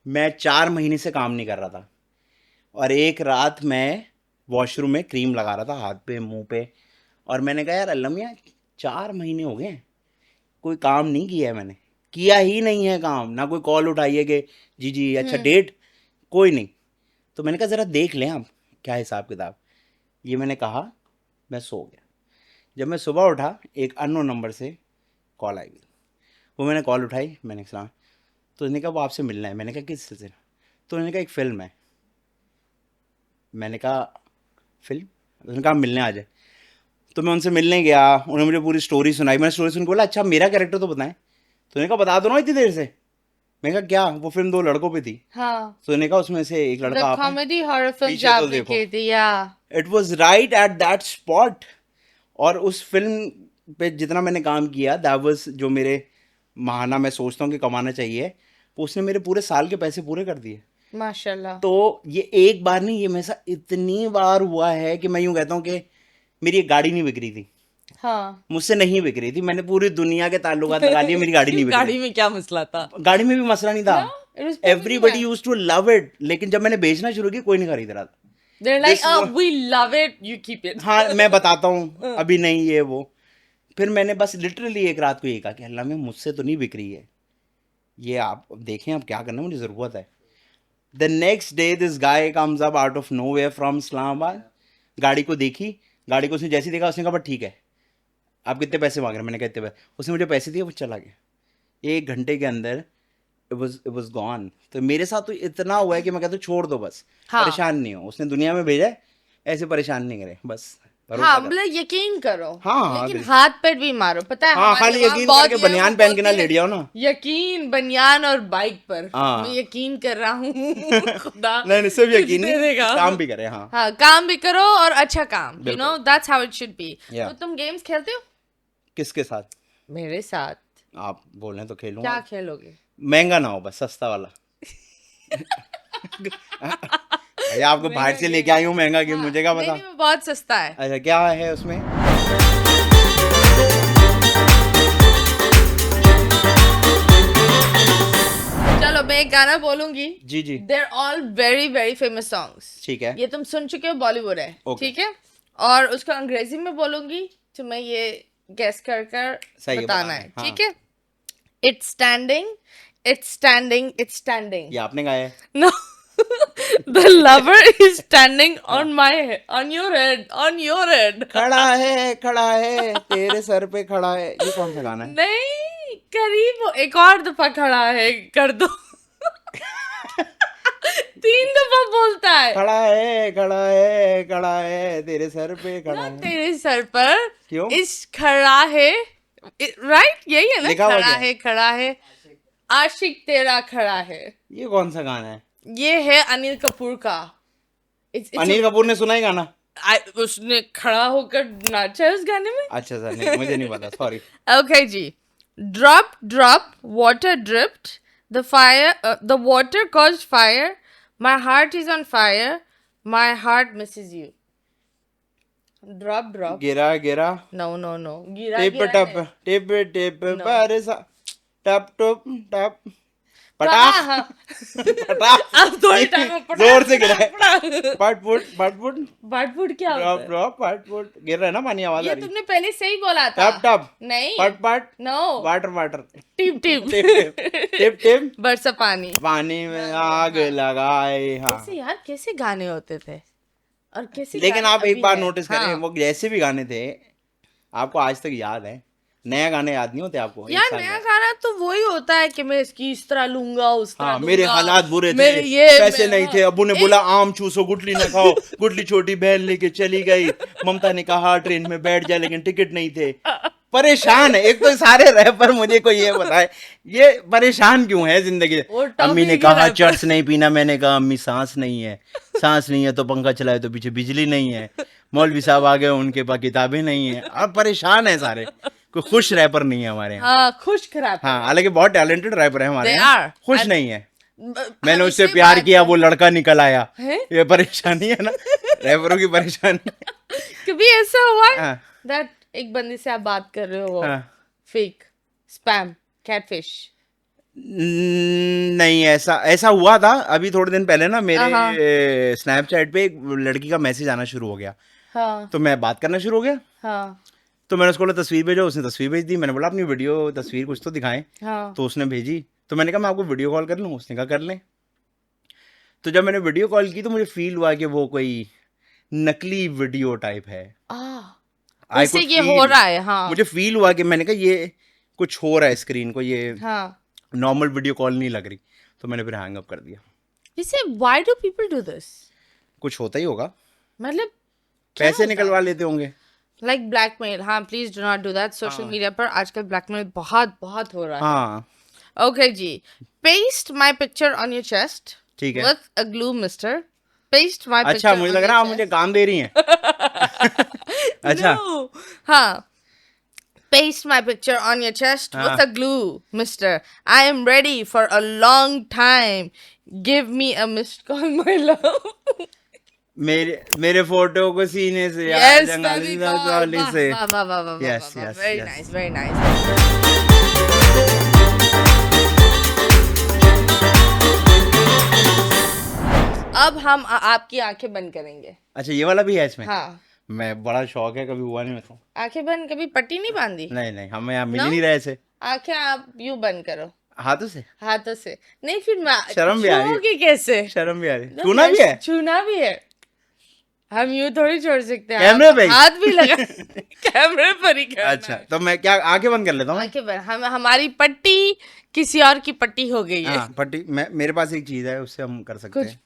मैं 4 महीने से काम नहीं कर रहा था। और एक रात मैं वॉशरूम में क्रीम लगा रहा था हाथ पे, मुंह पे, और मैंने कहा यार अल्लाह मियाँ, 4 महीने हो गए हैं, कोई काम नहीं किया है मैंने, किया ही नहीं है काम। ना कोई कॉल उठाई है कि जी जी अच्छा डेट, कोई नहीं। तो मैंने कहा ज़रा देख लें आप क्या हिसाब किताब। ये मैंने कहा, मैं सो गया। जब मैं सुबह उठा, एक अननोन नंबर से कॉल आई। वो मैंने कॉल उठाई, मैंने कहा, तो उसने कहा वो आपसे मिलना है। मैंने कहा किस सिलसिले? तो उन्होंने कहा एक फ़िल्म है। मैंने कहा फिल्म? उसने कहा मिलने आ जाए। तो मैं उनसे मिलने गया, उन्होंने मुझे पूरी स्टोरी सुनाई। मैंने स्टोरी सुन के बोला अच्छा मेरा कैरेक्टर तो बताएं। तो उन्होंने कहा बता दो ना इतनी देर से। मैंने कहा क्या? वो फिल्म 2 लड़कों पे थी। हाँ. तो उन्होंने कहा उसमें से एक The लड़का आप हैं, comedy horror film पीछे जो तो आपने देखो। की थी, yeah. It was right at that spot. और उस फिल्म पे जितना मैंने काम किया, दैट वाज, जो मेरे माहाना मैं सोचता हूँ कि कमाना चाहिए, उसने मेरे पूरे साल के पैसे पूरे कर दिए। माशाल्लाह. तो ये एक बार नहीं, ये मेरे साथ इतनी बार हुआ है कि मैं यूं कहता हूँ कि मेरी एक गाड़ी नहीं बिक रही थी, हाँ. मुझसे नहीं बिक रही थी। मैंने पूरी दुनिया के ताल्लुकात लगा लिए, मेरी गाड़ी नहीं बिक रही। गाड़ी में क्या मसला था? गाड़ी में भी मसला नहीं था, No, it was perfectly everybody fine. Used to love it. लेकिन जब मैंने बेचना शुरू किया, कोई नहीं खरीद रहा था। They're like, This oh, was- we love it, you keep it. हाँ मैं बताता हूँ, अभी नहीं ये वो। फिर मैंने बस लिटरली एक रात को ये कहा कि अल्लाह में मुझसे तो नहीं बिक रही है ये, आप देखें अब क्या करना, मुझे ज़रूरत है। The next day this guy comes up out of nowhere from Islamabad. गाड़ी को देखी, गाड़ी को उसने जैसे ही देखा, उसने कहा बट ठीक है, आप कितने पैसे मांग रहे हैं? मैंने कहा इतने पैसे। उसने मुझे पैसे दिए, वो चला गया। 1 घंटे के अंदर इट वाज गॉन। तो मेरे साथ तो इतना हुआ है कि मैं कहता हूँ छोड़ दो बस, हाँ. परेशान नहीं हो। उसने दुनिया में भेजा है, ऐसे परेशान नहीं करे, बस भरोसा हाँ, करो। मतलब यकीन करो. हाँ, हाँ, लेकिन बिल्कुल। हाथ पर भी मारो, पता है हाँ हमारे खाली वहाँ यकीन बहुत करके ये बनियान वो पहन के ना बोलते हैं, लेट जाओ ना। यकीन बनियान और बाइक पर. हाँ। मैं यकीन कर रहा हूँ खुदा नहीं सिर्फ कुछ यकीन दे नहीं, देगा. काम भी करे। हाँ हाँ, काम भी करो और अच्छा काम. यू बिल्कुल। No that's how it should be. Yeah. तो तुम गेम्स खेलते हो? किसके साथ? मेरे साथ. आप बोलें तो खेलूंगा। क्या खेलोगे? महंगा ना हो बस, सस्ता वाला। भैया आपको बाहर से लेके आई हूँ महंगा गेम, मुझे क्या नहीं, पता। नहीं, वो बहुत सस्ता है. अच्छा क्या है उसमें? चलो मैं एक गाना बोलूंगी. जी जी They're all very very famous songs. ठीक है। ये तुम सुन चुके हो, बॉलीवुड है. Okay. ठीक है. और उसको अंग्रेजी में बोलूंगी, तुम्हें ये गेस कर सही है, बताना है. हाँ। ठीक है. It's standing, it's standing, it's standing. ये आपने गाया है? No, the lover is standing on my head, on your head, on your head. खड़ा है तेरे सर पे खड़ा है, ये कौन सा गाना है? नहीं, करीब हो, एक और दफा खड़ा है कर दो. 3 दफा बोलता है. खड़ा है तेरे सर पे खड़ा ना है. तेरे सर पर क्यों? इस खड़ा है, राइट, यही है ना, लिखा हुआ क्या? खड़ा है आशिक तेरा खड़ा है. ये कौन सा गाना है? ये है अनिल कपूर का. अनिल कपूर ने सुना है गाना? उसने खड़ा होकर नाचा है उस गाने में. अच्छा सर, नहीं, मुझे नहीं पता, sorry. Okay ji. Drop, drop, water dripped. The water caused fire. My heart is on fire. My heart misses you. Drop, drop. गिरा गिरा No, no, no. गिरा टिप गिरा टप नहीं. Tip tip No. बरसा टप टप टप पटा हाँ. पटा अब थोड़ी टाइम में पटा. जोर से गिरा है. पटा. पटपुट बाटफुट क्या ड्रॉप होता है? ड्रॉप पटपुट गिर रहा है ना, पानी आवाज आ ये रही. तुमने पहले सही बोला था. टप टप नहीं. पट पट No. Water water tip tip. Tip tip बरसा पानी. पानी में आग लगाए. हाँ, कैसे यार, कैसे गाने होते थे और कैसे लेकिन गाने आप एक अभी बार है. नोटिस करें, हाँ. वो जैसे भी गाने थे आपको आज तक याद है. नया गाने याद नहीं होते आपको एक यार साल नया बाद. गाना तो वही होता है कि मैं इसकी इस तरह लूंगा, उस तरह हाँ, मेरे दूंगा, हालात बुरे थे, मेरे ये पैसे नहीं हाँ. थे, अबू ने बोला आम चूसो गुटली न खाओ, गुटली छोटी बहन लेके चली गई, ममता ने कहा ट्रेन में बैठ जा लेकिन टिकट नहीं थे. परेशान है. एक तो सारे रैपर, मुझे कोई ये बताए ये परेशान क्यों है जिंदगी से. वो टॉपिक अम्मी ने ही कहा रैपर. चर्च नहीं पीना, मैंने कहा अम्मी सांस नहीं है, सांस नहीं है तो पंखा चलाए तो पीछे बिजली नहीं है, मौलवी साहब आ गए उनके पास किताबें नहीं है. अब परेशान है सारे. कोई खुश रैपर नहीं है हमारे यहाँ. हाँ, खुश खराब. हाँ, हालांकि बहुत टैलेंटेड रैपर है हमारे They यहाँ, are. खुश And- नहीं है. ब- मैंने हाँ, उससे इससे प्यार बात किया, है. वो लड़का निकल आया. हैं? ये परेशानी है ना, रैपरों की परेशानी. कभी ऐसा हुआ हाँ. दैट एक बंदे से आप बात कर रहे हो, हाँ. Fake, spam, catfish. नहीं, ऐसा ऐसा हुआ था अभी थोड़े दिन पहले ना, हाँ. मेरे स्नैपचैट पे एक लड़की का मैसेज आना शुरू हो गया, हाँ. तो मैं बात करना शुरू हो गया. हाँ. तो मैंने उसको बोला तस्वीर भेजो, उसने तस्वीर भेज दी. मैंने बोला अपनी वीडियो तस्वीर कुछ तो दिखाएं, हाँ. तो उसने भेजी. तो मैंने कहा मैं आपको वीडियो कॉल कर लूँ, उसने कहा कर लें. तो जब मैंने वीडियो कॉल की तो मुझे फील हुआ कि वो कोई नकली वीडियो टाइप है. I इससे could ये हो feel. रहा है. हाँ. मुझे फील हुआ कि मैंने कहा ये कुछ हो रहा है स्क्रीन को, ये हाँ. नॉर्मल वीडियो कॉल नहीं लग रही. तो मैंने फिर हैंग अप कर दिया. वैसे why do people do this? कुछ होता ही होगा, मतलब पैसे निकलवा लेते होंगे. Like blackmail. हाँ, please do not do that. Social media पर आजकल ब्लैकमेल बहुत बहुत हो रहा है. हाँ, ओके जी. Paste my picture on your chest ठीक है. With a glue mister. Paste my picture. अच्छा, मुझे लग रहा है आप मुझे काम दे रही हैं. अच्छा. हाँ. Paste my picture on your chest with a glue, mister. I am ready for a long time. Give me a missed call, my love. मेरे फोटो को सीने से या Yes, जंगली baby, वाली वाह, से. वाह, वाह, वाह, वाह, वाह, Yes, वाह, yes, very yes. nice, very nice. अब हम आपकी आंखें बंद करेंगे. अच्छा, ये वाला भी है इसमें. हाँ. मैं बड़ा शौक है, कभी हुआ नहीं मेरे को. आंखें बंद, कभी पट्टी नहीं बांधी. नहीं नहीं, हमें यहाँ मिल No? ही नहीं रहे ऐसे आंखें आप यूं बंद करो हाथों से. हाथों से. नहीं, फिर मैं शर्म भी आ रही है. छूओगी कैसे? शर्म भी आ रही है. छूना भी है. छूना भी है. हम यूं थोड़ी छोड़ सकते हैं. कैमरे आप पे ही? हाथ भी लगा. कैमरे पर ही करना अच्छा, है. तो मैं क्या आंखें बंद कर लेता हूँ. आंखें बंद. हमारी पट्टी किसी और की पट्टी हो गई है. हाँ, पट्टी. मेरे पास एक चीज है, उससे हम कर सकते कुछ हैं.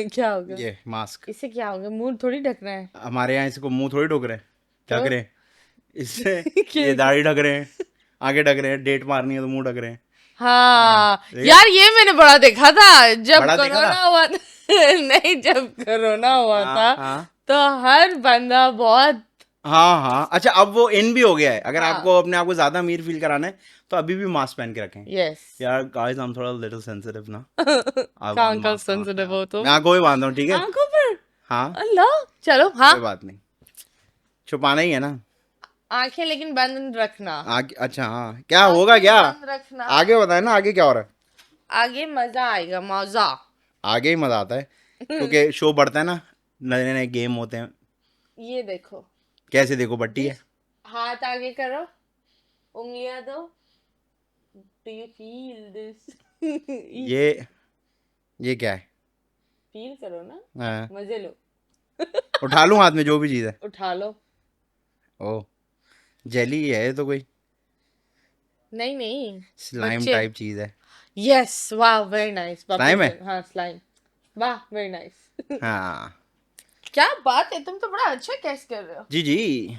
क्या होगा? ये मास्क. इससे क्या होगा? मुंह थोड़ी ढकना है. हमारे यहाँ इसको मुंह थोड़ी ढक रहे हैं, ढक तो? रहे हैं. इससे ये दाढ़ी ढक रहे हैं, आगे ढक रहे हैं, डेट मारनी है तो मुंह ढक रहे हैं. हाँ. देखा? यार ये मैंने बड़ा देखा था जब बड़ा देखा कोरोना था? हुआ था. नहीं, जब कोरोना हुआ हाँ, था हाँ. तो हर बंदा बहुत. हाँ हाँ. अच्छा, अब वो इन भी हो गया है. अगर हाँ. आपको अपने आप को ज्यादा अमीर फील कराना है तो अभी भी मास्क पहन के रखें. यस. यार गाइस, हम थोड़ा लिटिल सेंसिटिव ना. आप कहाँ का mask सेंसिटिव हो तुम? मैं आंखों भी बांध रहा हूँ, ठीक है. आंखों पर. हाँ, अल्लाह. चलो. हाँ. कोई बात नहीं, छुपाना ही है ना. आंखें लेकिन बंद रखना. आगे. अच्छा, हाँ. क्या होगा क्या बंद रखना. आगे बताए ना, आगे क्या हो रहा है. आगे मजा आएगा. मजा. आगे ही मजा आता है क्योंकि शो बढ़ता है ना, नए नए गेम होते हैं. ये देखो. कैसे देखो, बट्टी है. हाथ आगे करो. उंगलियां दो. Do you feel this? ये क्या है? फील करो ना, हाँ, मजे लो, उठा लूं हाथ में जो भी चीज़ है? उठा लो। ओ, जेली है ये तो कोई नहीं नहीं, स्लाइम बच्चे। टाइप चीज़ है। यस, वाह, वेरी नाइस। स्लाइम है? हाँ, स्लाइम। वाह, वेरी नाइस। हाँ क्या बात है, तुम तो बड़ा अच्छा कैस कर रहे हो। जी जी।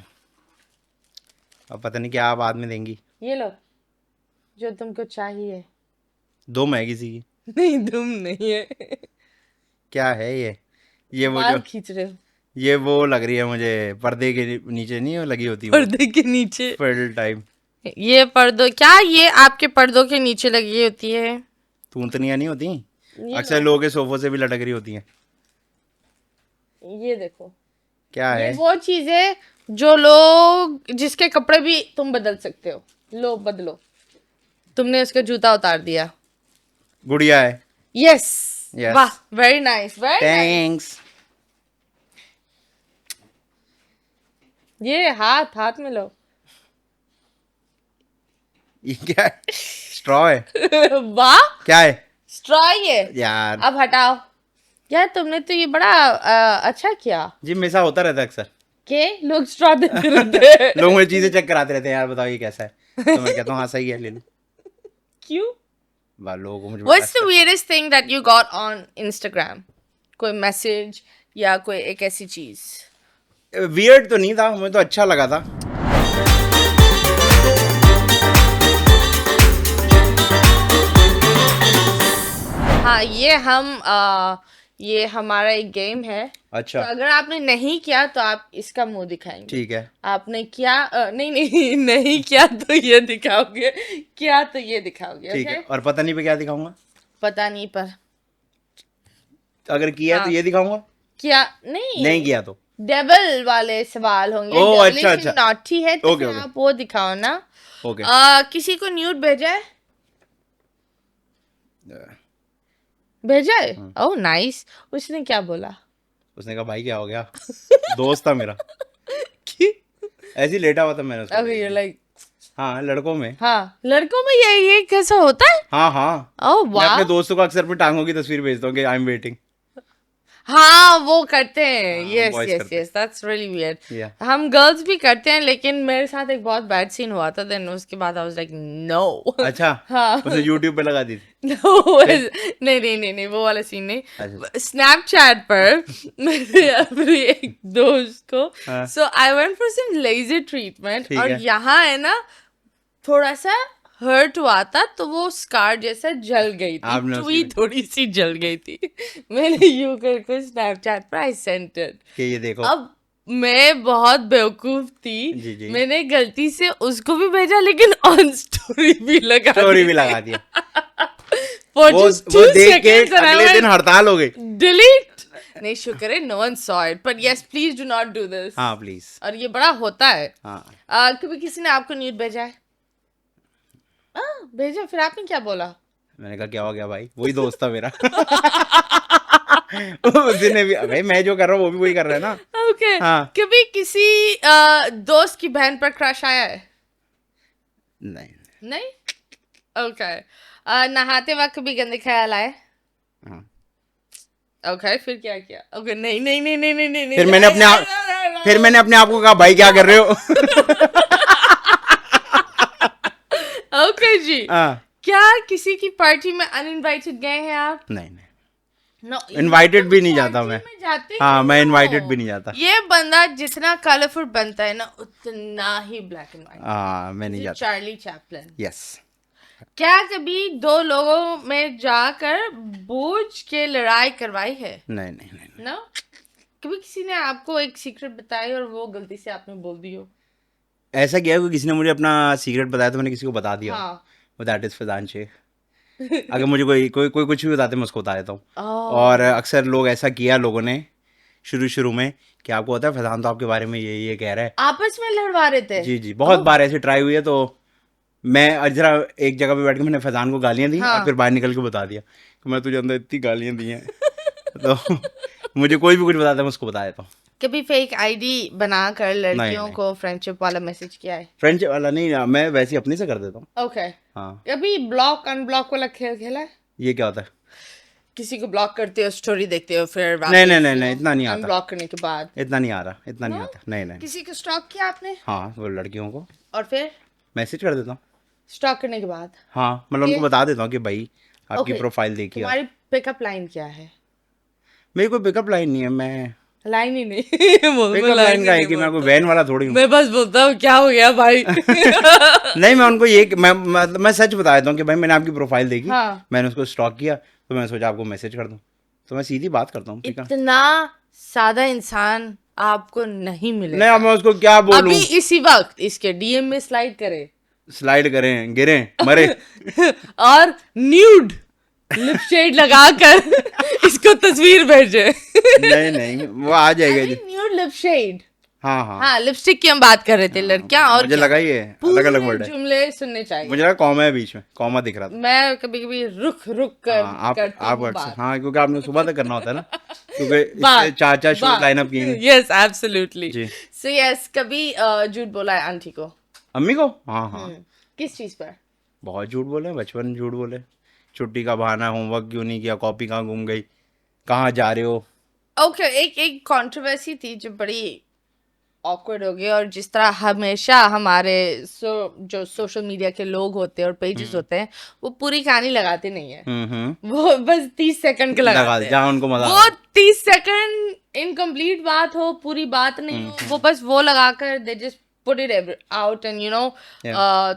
अब पता नहीं क्या आप बाद में देंगी। ये लो, जो तुमको चाहिए। दो मैं किसी की। नहीं, तुम नहीं है। क्या है ये वो बाल जो खींच रहे हो ये वो लग रही है मुझे, पर्दे के नीचे नहीं वो लगी होती वो पर्दे के नीचे। Frill type. ये पर्दों, क्या ये आपके पर्दों के नीचे लगी होती है? तूतनियाँ नहीं होती ये अक्सर लोगों के सोफों से भी लटक रही होती हैं। ये देखो, क्या ये है? वो चीज है जो लोग, जिसके कपड़े भी तुम बदल सकते हो। लो, बदलो। तुमने उसका जूता उतार दिया। गुड़िया है। यस। Yes. वाह, very nice, very nice. Thanks. ये हाथ हाथ में लो। ये क्या है? स्ट्रॉ है? वाह, क्या है स्ट्रॉ ये। यार? अब हटाओ। यार, तुमने तो ये बड़ा अच्छा किया जी मेरे साथ होता रहता है अक्सर। कि लोग स्ट्रॉ देते रहते हैं। लोग मुझे चीजें चेक कराते रहते हैं, यार बताओ ये कैसा है, तो मैं कहता हूँ हाँ सही है ले लो। क्यों? वाह, लोगों को मुझे What's the weirdest thing that you got on Instagram? कोई मैसेज या कोई एक ऐसी चीज? वियर्ड तो नहीं था, मुझे तो अच्छा लगा था। हाँ, ये हमारा एक गेम है। तो अच्छा अगर आपने नहीं किया तो आप इसका मुंह दिखाएंगे। ठीक है। आपने किया, नहीं नहीं नहीं किया तो ये दिखाओगे, किया तो ये दिखाओगे। ठीक है, ओके? और पता नहीं पे क्या दिखाऊंगा? पता नहीं, पर अगर किया हाँ। तो ये दिखाऊंगा, किया नहीं, नहीं किया तो? डबल वाले सवाल होंगे। ओह, devilish अच्छा, and अच्छा। naughty है तो ओके, फिर ओके। आप वो दिखाओ ना। ओके। किसी को न्यूड भेजा है? भेजा है? Oh nice. उसने क्या बोला? उसने कहा भाई क्या हो गया, दोस्त था मेरा, कि ऐसे ही लेटा हुआ था, मैंने उसको ओके, भेज यू दिया। लाइक, हाँ लड़कों में। हाँ, लड़कों में ये कैसा होता है? हाँ हाँ, ओह मैं वाह। अपने दोस्तों को अक्सर अपनी टांगों की तस्वीर भेजता हूँ कि आई एम वेटिंग। हाँ, वो करते हैं। हाँ, यस boys यस करते हैं। Yes, that's really weird. Yeah. हम गर्ल्स भी करते हैं, लेकिन मेरे साथ एक बहुत बैड सीन हुआ था। देन उसके बाद आई वाज लाइक नो। अच्छा, हाँ। उसने यूट्यूब पे लगा दी थी। नो, नहीं नहीं नहीं नहीं, वो वाला सीन नहीं। अच्छा। स्नैपचैट पर मेरे अपने एक दोस्त को, हाँ। So I went for some laser treatment, ठीक और है। यहाँ है ना, थोड़ा सा हर्ट हुआ था, तो वो स्कार जैसा जल गई थी, आपने टुई उसकी थोड़ी सी जल गई थी। मैंने यू करके स्नैपचैट पर आई सेंट इट। कि ये देखो। अब मैं बहुत बेवकूफ थी, जी, जी। मैंने गलती से उसको भी भेजा, लेकिन ऑन स्टोरी भी लगा स्टोरी दी। भी लगा दिया। For वो just वो 2 देख के seconds and I अगले दिन went, हड़ताल हो गई। delete। नहीं, शुक्र है no one saw it, but yes, please do not do this। हाँ प्लीज। और ये बड़ा होता है। हाँ, कभी किसी ने आपको न्यूड भेजा है? भेजा, फिर आपने क्या बोला? मैंने कहा क्या हो गया भाई, वही दोस्त था मेरा। उसने भी, भाई मैं जो कर रहा हूँ वो भी वही कर रहा है ना। ओके। हाँ। कभी किसी दोस्त की बहन पर क्रश आया है? नहीं। नहीं? ओके। नहाते वक्त कभी गंदे ख्याल आए? हाँ। ओके, फिर क्या किया? ओके, नहीं नहीं नहीं नहीं नहीं नहीं। फिर मैंने अपने आप को कहा भाई क्या कर रहे हो। ओके जी। हाँ। क्या किसी की पार्टी में अनइनवाइटेड गए हैं आप? नहीं नहीं, नो, इनवाइटेड भी नहीं जाता पार्टी मैं। में जाते ही हाँ, मैं हो। इनवाइटेड भी नहीं जाता। ये बंदा जितना कलरफुल बनता है ना, उतना ही ब्लैक एंड व्हाइट। हाँ, मैं नहीं जाता। Charlie Chaplin. यस। क्या कभी दो लोगों में जाकर बूझ के लड़ाई करवाई है? नहीं नहीं नहीं। नो? कभी किसी ने आपको एक सीक्रेट बताई और वो गलती से आपने बोल दी हो? ऐसा किया कि किसी ने मुझे अपना सीक्रेट बताया तो मैंने किसी को बता दिया। हाँ। वो दैट इज फैजान शेख। अगर मुझे कोई कुछ भी बताते मैं उसको बता देता हूँ। ओह। और अक्सर लोग ऐसा किया लोगों ने शुरू में कि आपको पता है फैजान तो आपके बारे में ये कह रहा है। आपस में लड़वा रहे थे? जी जी, बहुत बार ऐसे ट्राई हुई है। तो मैं अजरा एक जगह पे बैठ के मैंने फैजान को गालियाँ दी। हाँ। और फिर बाहर निकल के बता दिया कि मैं तुझे अंदर इतनी गालियाँ दी हैं। तो मुझे कोई भी कुछ बताता है मैं उसको बता देता हूँ। कभी फेक आईडी बनाकर लड़कियों नहीं। को फ्रेंडशिप वाला मैसेज किया है? फ्रेंडशिप वाला नहीं, मैं वैसे ही अपने से कर देता हूँ। ओके। हाँ। कभी ब्लॉक अनब्लॉक वाला खेल खेला है? ये क्या होता है? किसी को ब्लॉक करते हो, स्टोरी देखते हो, फिर नहीं, इतना नहीं आता। अनब्लॉक करने के बाद इतना नहीं आ रहा, इतना नहीं No? आता। नहीं। किसी को स्टॉक किया आपने? हाँ, वो लड़कियों को और फिर मैसेज कर देता हूँ। स्टॉक करने के बाद हाँ, मतलब उनको बता देता हूँ कि भाई आपकी Okay, प्रोफाइल देखी आप। तुम्हारी पिकअप लाइन क्या है? मेरी कोई पिकअप लाइन नहीं है। मैं लाइन ही नहीं। पिकअप लाइन का है कि मैं कोई वैन वाला थोड़ी हूँ। मैं बस बोलता हूँ क्या हो गया भाई। नहीं, मैं उनको ये मैं सच बता देता हूँ कि भाई मैंने आपकी प्रोफाइल देखी, हाँ। मैंने उसको स्टॉक किया, तो मैंने सोचा आपको मैसेज कर दूँ, तो मैं सीधी बात करता हूँ। ठीक है? इतना सादा इंसान आपको नहीं नहीं, मिलेगा। अब मैं उसको क्या बोलूँ? अभी इसी वक्त इसके डीएम में स्लाइड करे स्लाइड करें, गिरें, मरे। और न्यूड लिप शेड लगाकर इसको तस्वीर भेजे। नहीं, वो आ जाएगा जी। Nude lip shade. हाँ। हाँ, लिपस्टिक की हम बात कर रहे थे, लड़कियां। और मुझे क्या? लगा ये अलग अलग वर्ड पूरे है। जुमले सुनने चाहिए। मुझे लगा कॉमा है, बीच में कॉमा दिख रहा था। मैं कभी कभी रुक रुक कर हाँ, करती आप हूँ अक्सर, बात। हाँ, क्योंकि आपने सुबह तक करना होता है ना, क्योंकि बात, इससे चार शो बात। लाइनअप किए हैं। Yes, absolutely. जी। सो यस, कभी झूठ बोला है आंटी को? अम्मी को? हाँ। किस चीज पर? बहुत झूठ बोले, बचपन में झूठ बोले। छुट्टी का बहाना, होमवर्क क्यों नहीं किया, कॉपी कहाँ गुम गई, कहाँ जा रहे हो। ओके, एक कंट्रोवर्सी थी जो बड़ी ऑकवर्ड हो गई, और जिस तरह हमेशा हमारे जो सोशल मीडिया के लोग होते हैं और पेजेस होते हैं, वो पूरी कहानी लगाते नहीं है। वो बस 30 सेकंड के लगा लगाते दे हैं। जहाँ उनको मजा वो 30 सेकंड इनकम्प्लीट बात हो, पूरी बात नहीं हो, वो बस वो लगाकर they just put it out and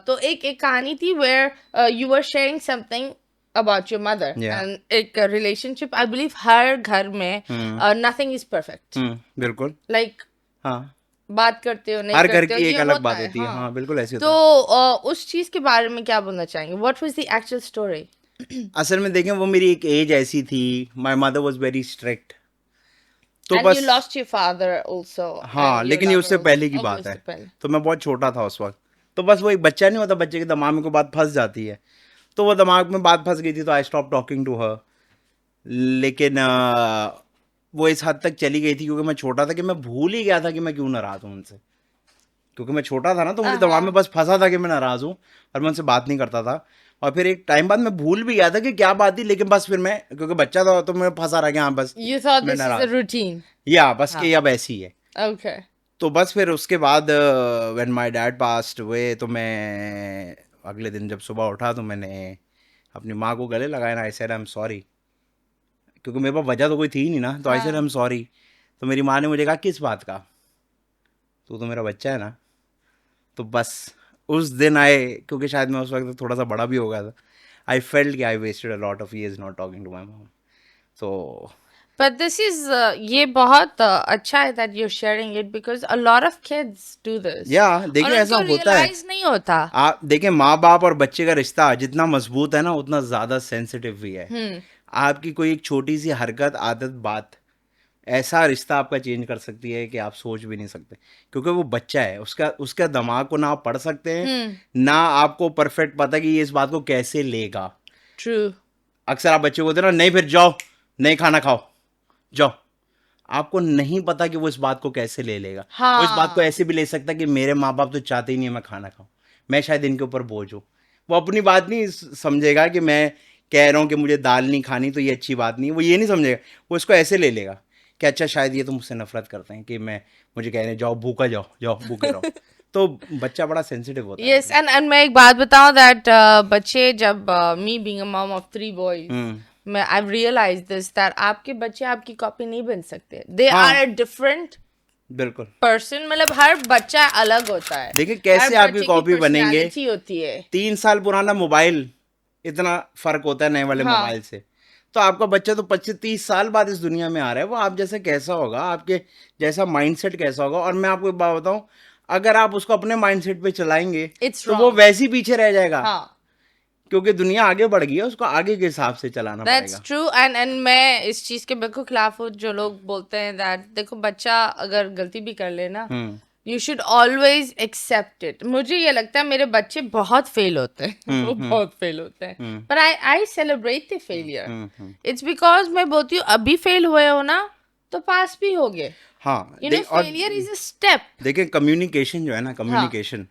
तो एक कहानी थी where you were sharing something about your mother and एक relationship, I believe हर घर में nothing is perfect, बिल्कुल। like हाँ, बात करते हो नहीं हर करते घर हो, की ये एक अलग होता बात है। होती है। हाँ, बिल्कुल ऐसे तो होता है। उस चीज के बारे में क्या बोलना चाहेंगे? What was the actual story? असल में देखें, वो मेरी एक एज ऐसी थी, my mother was very strict, तो And बस you lost your father also. हाँ, and your लेकिन ये lover उससे also. पहले की Okay, बात उससे है। पहले। तो मैं बहुत छोटा था उस वक्त, तो बस वो एक बच्चा नहीं होता, बच्चे के दिमाग में कोई बात फंस जाती है, तो वो दिमाग में बात फंस गई थी, तो I stop talking to her. लेकिन वो इस हद तक चली गई थी क्योंकि मैं छोटा था कि मैं भूल ही गया था कि मैं क्यों नाराज़ हूँ उनसे, क्योंकि मैं छोटा था ना, तो मुझे दिमाग में बस फंसा था कि मैं नाराज़ हूँ और मैं उनसे बात नहीं करता था। और फिर एक टाइम बाद मैं भूल भी गया था कि क्या बात थी, लेकिन बस फिर मैं, क्योंकि बच्चा था, तो मैं फंसा रहा कि हाँ बस You thought मैं this is a नाराज़, routine. या बस कि अब ऐसी है। Okay. तो बस फिर उसके बाद when my dad passed away, तो मैं अगले दिन जब सुबह उठा तो मैंने अपनी माँ को गले लगाया ना, I said I am sorry, क्योंकि मेरे पास वजह तो कोई थी नहीं ना, तो I said I am sorry. तो मेरी माँ ने मुझे कहा किस बात का, तू तो मेरा बच्चा है ना। तो बस उस दिन आए, क्योंकि शायद मैं उस वक्त थोड़ा सा बड़ा भी हो गया था, आई फेल्ट कि I wasted a lot of years not talking to my mom. तो But this is ये बहुत अच्छा है that you're sharing it, because a lot of kids do this. या देखिए, और ऐसा उनको होता है। realize नहीं होता। आप देखें, माँ बाप और बच्चे का रिश्ता जितना मजबूत है ना, उतना ज़्यादा सेंसिटिव भी है। आपकी कोई एक छोटी सी हरकत, आदत, बात ऐसा रिश्ता आपका चेंज कर सकती है कि आप सोच भी नहीं सकते, क्योंकि वो बच्चा है, उसका दिमाग को ना आप पढ़ सकते हैं, ना आपको परफेक्ट पता है कि ये इस बात को कैसे लेगा। True. अक्सर आप बच्चे को बोलते हैं ना, नहीं फिर जाओ, नहीं खाना खाओ, जाओ, आपको नहीं पता कि वो इस बात को कैसे ले लेगा। वो इस बात को ऐसे भी ले सकता है कि मेरे माँ बाप तो चाहते ही नहीं है मैं खाना खाऊं, मैं शायद इनके ऊपर बोझ हूँ। वो अपनी बात नहीं समझेगा कि मैं कह रहा हूँ कि मुझे दाल नहीं खानी तो ये अच्छी बात नहीं, वो ये नहीं समझेगा, वो इसको ऐसे ले लेगा कि अच्छा शायद ये तो मुझसे नफरत करते हैं कि मुझे कह रहे हैं जाओ भूखा जाओ, जाओ भूखे रहो। तो बच्चा बड़ा सेंसिटिव होता है। Yes, and मैं एक बात बताऊं that बच्चे जब me being a mom of 3 boys, मैं I've realized this that आपके बच्चे आपकी कॉपी नहीं बन सकते। They are a different बिल्कुल person, मतलब हर बच्चा अलग होता है। देखिए कैसे हर आपकी बच्चे की कॉपी बनेंगे, personality होती है। 3 साल पुराना मोबाइल, इतना फर्क होता है नए वाले मोबाइल से। तो आपका बच्चा तो 25-30 साल बाद इस दुनिया में आ रहा है, वो आप जैसे कैसा होगा, आपके जैसा माइंडसेट कैसा होगा। और मैं आपको एक बात बताऊं, अगर आप उसको अपने माइंडसेट पे चलाएंगे तो वो वैसे ही पीछे रह जाएगा। क्योंकि दुनिया आगे बढ़ गई है, उसको आगे के हिसाब से चलाना पड़ेगा। That's true, and मैं इस चीज के बिल्कुल खिलाफ हूँ जो लोग बोलते हैं that देखो बच्चा अगर गलती भी कर ले ना, you should always accept it. मुझे ये लगता है मेरे बच्चे बहुत फेल होते हैं, वो बहुत फेल होते हैं, पर I celebrate the failure. It's because मैं बोलती हूँ अभी फेल हुए हो ना तो पास भी हो गए। हाँ यू नो और फेलियर इज अ स्टेप. देखिए कम्युनिकेशन जो है ना, कम्युनिकेशन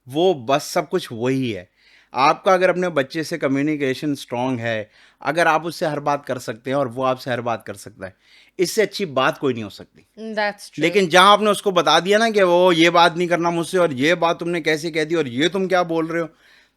वो बस सब कुछ वही है. आपका अगर अपने बच्चे से कम्युनिकेशन स्ट्रांग है, अगर आप उससे हर बात कर सकते हैं और वो आपसे हर बात कर सकता है, इससे अच्छी बात कोई नहीं हो सकती. That's true. लेकिन जहां आपने उसको बता दिया ना कि वो ये बात नहीं करना मुझसे, और ये बात तुमने कैसे कह दी, और ये तुम क्या बोल रहे हो,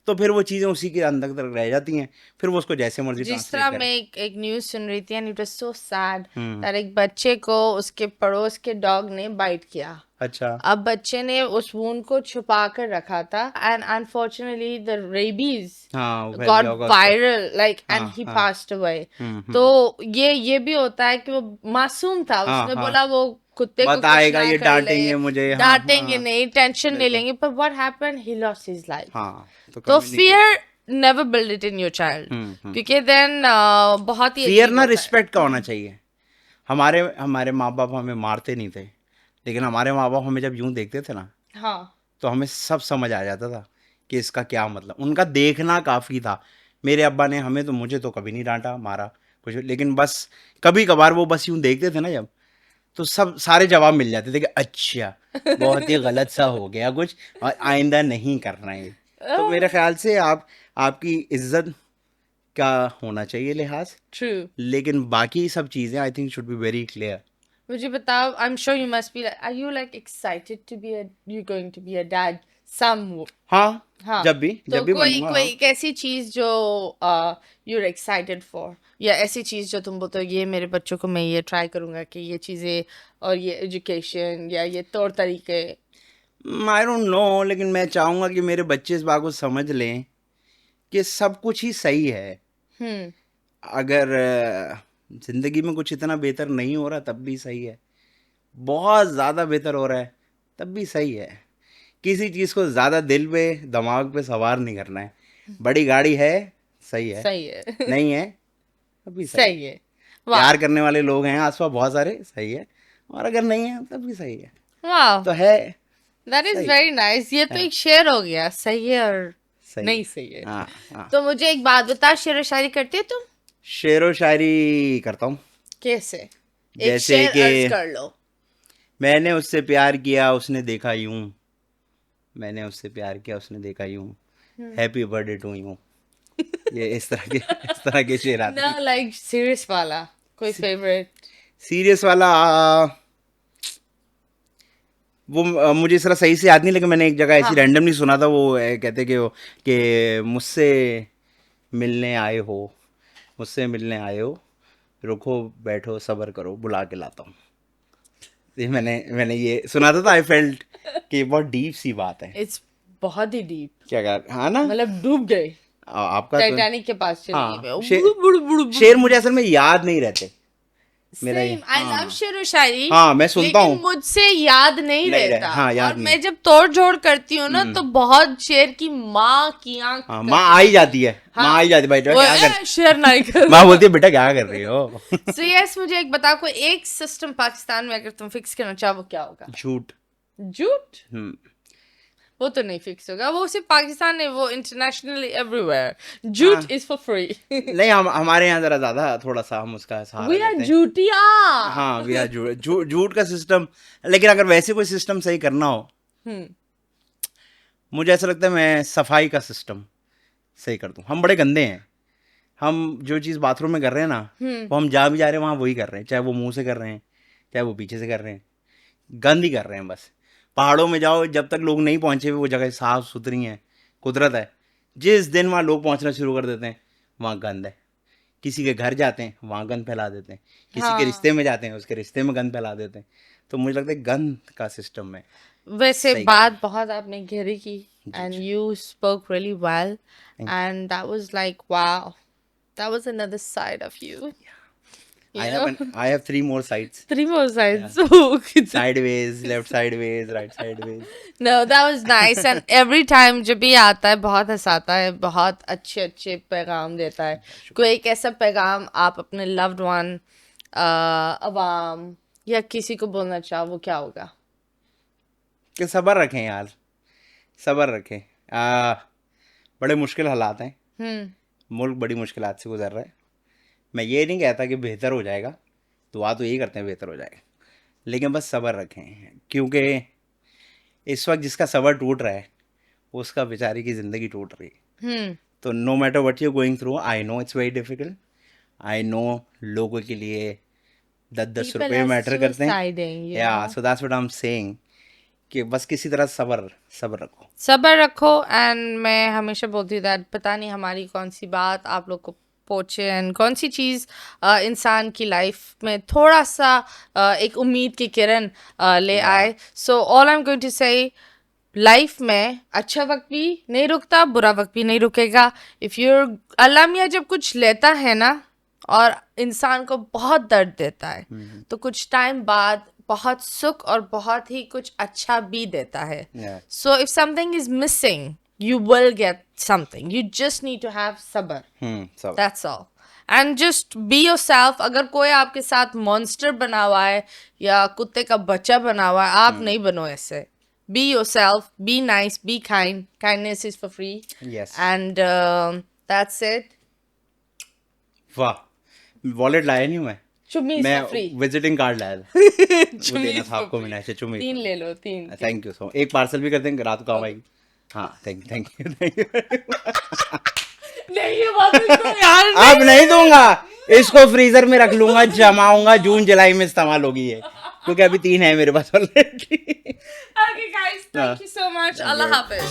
तो फिर वो चीज़ें उसी के अंदर तक रह जाती हैं. फिर वो उसको जैसे मर्जी जिस ट्रांसलेट तरह करे. मैं एक न्यूज़ सुन रही थी and it was so sad hmm. That एक बच्चे को उसके पड़ोस के डॉग ने बाइट किया. अच्छा. अब बच्चे ने उस वूंड को छुपा कर रखा था एंड अनफॉर्चुनेटली द रेबीज हाँ वो फैल गॉट गया होगा उसको. वायरल लाइक एंड हाँ ही हाँ. Passed away. हम्म. तो ये भी होता है कि वो मासूम था, हाँ उसने हाँ. बोला वो कुत्ते को कुछ बताएगा, ना ये कर ले, डांटेंगे मुझे. हाँ डांटेंगे हाँ. नहीं, टेंशन नहीं बिल्कुल. लेंगे, पर what happened, he lost his life. हाँ तो तो communication. Fear never build it in your child, क्योंकि देन बहुत ही फियर अजीब ना होता है. रिस्पेक्ट का होना चाहिए. हमारे हमारे माँ बाप हमें मारते नहीं थे, लेकिन हमारे माँ बाप हमें जब यूं देखते थे ना, हाँ. तो हमें सब समझ आ जाता था कि इसका क्या मतलब. उनका देखना काफ़ी था. मेरे अब्बा ने हमें तो, मुझे तो कभी नहीं डांटा मारा कुछ, लेकिन बस कभी कभार वो बस यूं देखते थे ना जब, तो सब सारे जवाब मिल जाते थे कि अच्छा बहुत ही गलत सा हो गया कुछ, और आइंदा नहीं करना है. तो मेरे ख्याल से आपकी इज्जत का होना चाहिए लिहाज, ट्रू. लेकिन बाकी सब चीज़ें I think should be very clear. मुझे बताओ, I am sure you must be like, are you like excited to be you going to be a dad some. हाँ. हाँ. जब भी तो कोई बनूंगा. कोई हाँ. एक ऐसी चीज जो यू आर एक्साइटेड फॉर, या ऐसी चीज जो तुम बोलते हो ये मेरे बच्चों को मैं ये ट्राई करूंगा कि ये चीजें, और ये एजुकेशन या ये तौर तरीके. आई डोंट नो, लेकिन मैं चाहूँगा कि मेरे बच्चे इस बात को समझ लें कि सब कुछ ही सही है. हम्म. अगर ज़िंदगी में कुछ इतना बेहतर नहीं हो रहा तब भी सही है, बहुत ज़्यादा बेहतर हो रहा है तब भी सही है. किसी चीज़ को ज़्यादा दिल पे दिमाग पे सवार नहीं करना है. बड़ी गाड़ी है, सही है. सही है. नहीं है, तब भी सही है. सही है. वाह. प्यार करने वाले लोग हैं आसपास बहुत सारे, सही है. और अगर नहीं है तब भी सही है. वाह, तो है. दैट इज सही. Very nice. ये तो एक शेर हो गया, सही है और सही. नहीं सही है. हाँ हाँ. तो मुझे एक बात बता, शेर व शायरी करती है तुम? शेरो शायरी करता हूँ. कैसे? एक जैसे शेर कि अर्ज कर लो. मैंने उससे प्यार किया उसने देखा यूं, मैंने उससे प्यार किया उसने देखा यूं, हैप्पी बर्थडे टू यू. ये इस तरह के शेर आते ना हैं. लाइक सीरियस वाला कोई फेवरेट? सीरियस वाला वो मुझे इस तरह सही से याद नहीं, लेकिन मैंने एक जगह ऐसी हाँ. रैंडमली सुना था. वो कहते कि वो कि मुझसे मिलने आए हो, मुझसे मिलने आए हो, रुको बैठो सब्र करो बुला के लाता हूँ. ये मैंने ये सुना था. आई फेल्ट कि बहुत डीप सी बात है. इट्स बहुत ही डीप. क्या कर, हाँ ना. मतलब डूब गए आपका तो टाइटैनिक के पास चली हाँ. गई. शे- शेर मुझे असल में याद नहीं रहते. मेरा ये सेम. आई लव हाँ शेर व शायरी. हाँ मैं सुनता लेकिन हूँ. मुझसे याद नहीं नहीं रहता. हाँ याद और नहीं. मैं जब तोड़ जोड़ करती हूँ ना, तो बहुत शेर की माँ की आंख हाँ माँ आ ही जाती है. माँ आ ही जाती है. भाई वो, क्या कर, शेर नहीं कर. माँ बोलती है बेटा क्या कर रही हो. सो यस, मुझे एक बताओ, कोई एक सिस्टम पाकिस्तान में अगर तुम फिक्स करना चाहो, वो क्या होगा? झूठ. झूठ? हम्म. वो तो नहीं फिक्स होगा. वो सिर्फ पाकिस्तान नहीं, वो इंटरनेशनली एवरीवेयर. झूठ हाँ. Is for free. नहीं हमारे यहाँ जरा ज्यादा थोड़ा सा हम उसका सहारा वी आर लेते हैं. झूठिया. हाँ वी आर झूठ का सिस्टम. लेकिन अगर वैसे कोई सिस्टम सही करना हो, हम्म. मुझे ऐसा लगता है मैं सफाई का सिस्टम सही कर दूं. हम बड़े गंदे हैं. हम जो चीज़ बाथरूम में कर रहे हैं ना, वो हम जहाँ भी जा रहे हैं वहाँ वही कर रहे हैं. चाहे वो मुंह से कर रहे हैं, चाहे वो पीछे से कर रहे हैं, गंद ही कर रहे हैं बस. पहाड़ों में जाओ, जब तक लोग नहीं पहुँचे हुए वो जगह साफ सुथरी हैं, कुदरत है. जिस दिन वहाँ लोग पहुँचना शुरू कर देते हैं वहाँ गंद है. किसी के घर जाते हैं वहाँ गंद फैला देते हैं, किसी के रिश्ते में जाते हैं उसके रिश्ते में गंद फैला देते हैं. तो मुझे लगता है गंद का सिस्टम में वैसे सही बात बहुत आपने गहरी की, and you spoke really well, and that was like wow, that was another side of you. I have 3 more sides. 3 more sides. Sideways, left sideways, right sideways. No, that was nice. And every time जब भी आता है बहुत हंसाता है, बहुत अच्छे अच्छे पैगाम देता है. कोई एक ऐसा पैगाम आप अपने लव्ड वन, अवाम या किसी को बोलना चाहो, वो क्या होगा? कि सब्र रखें यार, सब्र रखें. बड़े मुश्किल हालात हैं. मुल्क बड़ी मुश्किलात से गुजर रहा है. मैं ये नहीं कहता कि बेहतर हो जाएगा, दुआ तो यही करते हैं बेहतर हो जाएगा, लेकिन बस सब्र रखें, क्योंकि इस वक्त जिसका सब्र टूट रहा है उसका बेचारी की ज़िंदगी टूट रही है। तो no matter what you going through, I know it's very difficult, I know लोगों के लिए 10-10 People रुपए are मैटर करते हैं, suiciding, you या know. So that's what I am saying कि बस किसी तरह सब्र सब्र रखो। सब्र रखो। एंड मैं हमेशा बोलती हूँ दैट पता नहीं हमारी कौन सी बात आप लोग को पहुँचे एंड कौन सी चीज़ इंसान की लाइफ में थोड़ा सा एक उम्मीद की किरण ले आए। So all I am going to say, life में अच्छा वक्त भी नहीं रुकता, बुरा वक्त भी नहीं रुकेगा। इफ़ यूर अल्लाह मियाँ जब कुछ लेता है ना और इंसान को बहुत दर्द देता है, तो कुछ टाइम बाद बहुत सुख और बहुत ही कुछ अच्छा भी देता है। Yeah. So if something is missing, you will get something. You just need to have sabr. सब्र। That's all. And just be yourself. अगर कोई आपके साथ मॉन्स्टर बना हुआ है या कुत्ते का बच्चा बना हुआ है, आप नहीं बनो ऐसे। Be yourself. Be nice. Be kind. Kindness is for free. Yes. And that's it. वाह, वॉलेट लाया नहीं हूँ मैं चुम्मी मैं for free. विजिटिंग कार्ड लाया था, वो चुम्मी देना था for आपको free. मैंने। अच्छा चुम्मी, तीन ले लो, तीन। Thank you so much. एक पार्सल भी कर देंगे, रात को काम आएगी। हाँ थैंक यू थैंक यू। नहीं ये वापस दो यार। अब नहीं दूंगा, इसको फ्रीजर में रख लूंगा, जमाऊंगा, जून जुलाई में इस्तेमाल होगी ये, क्योंकि अभी 3 है मेरे पास already. Okay guys, thank you so much. Allah you. Hafiz.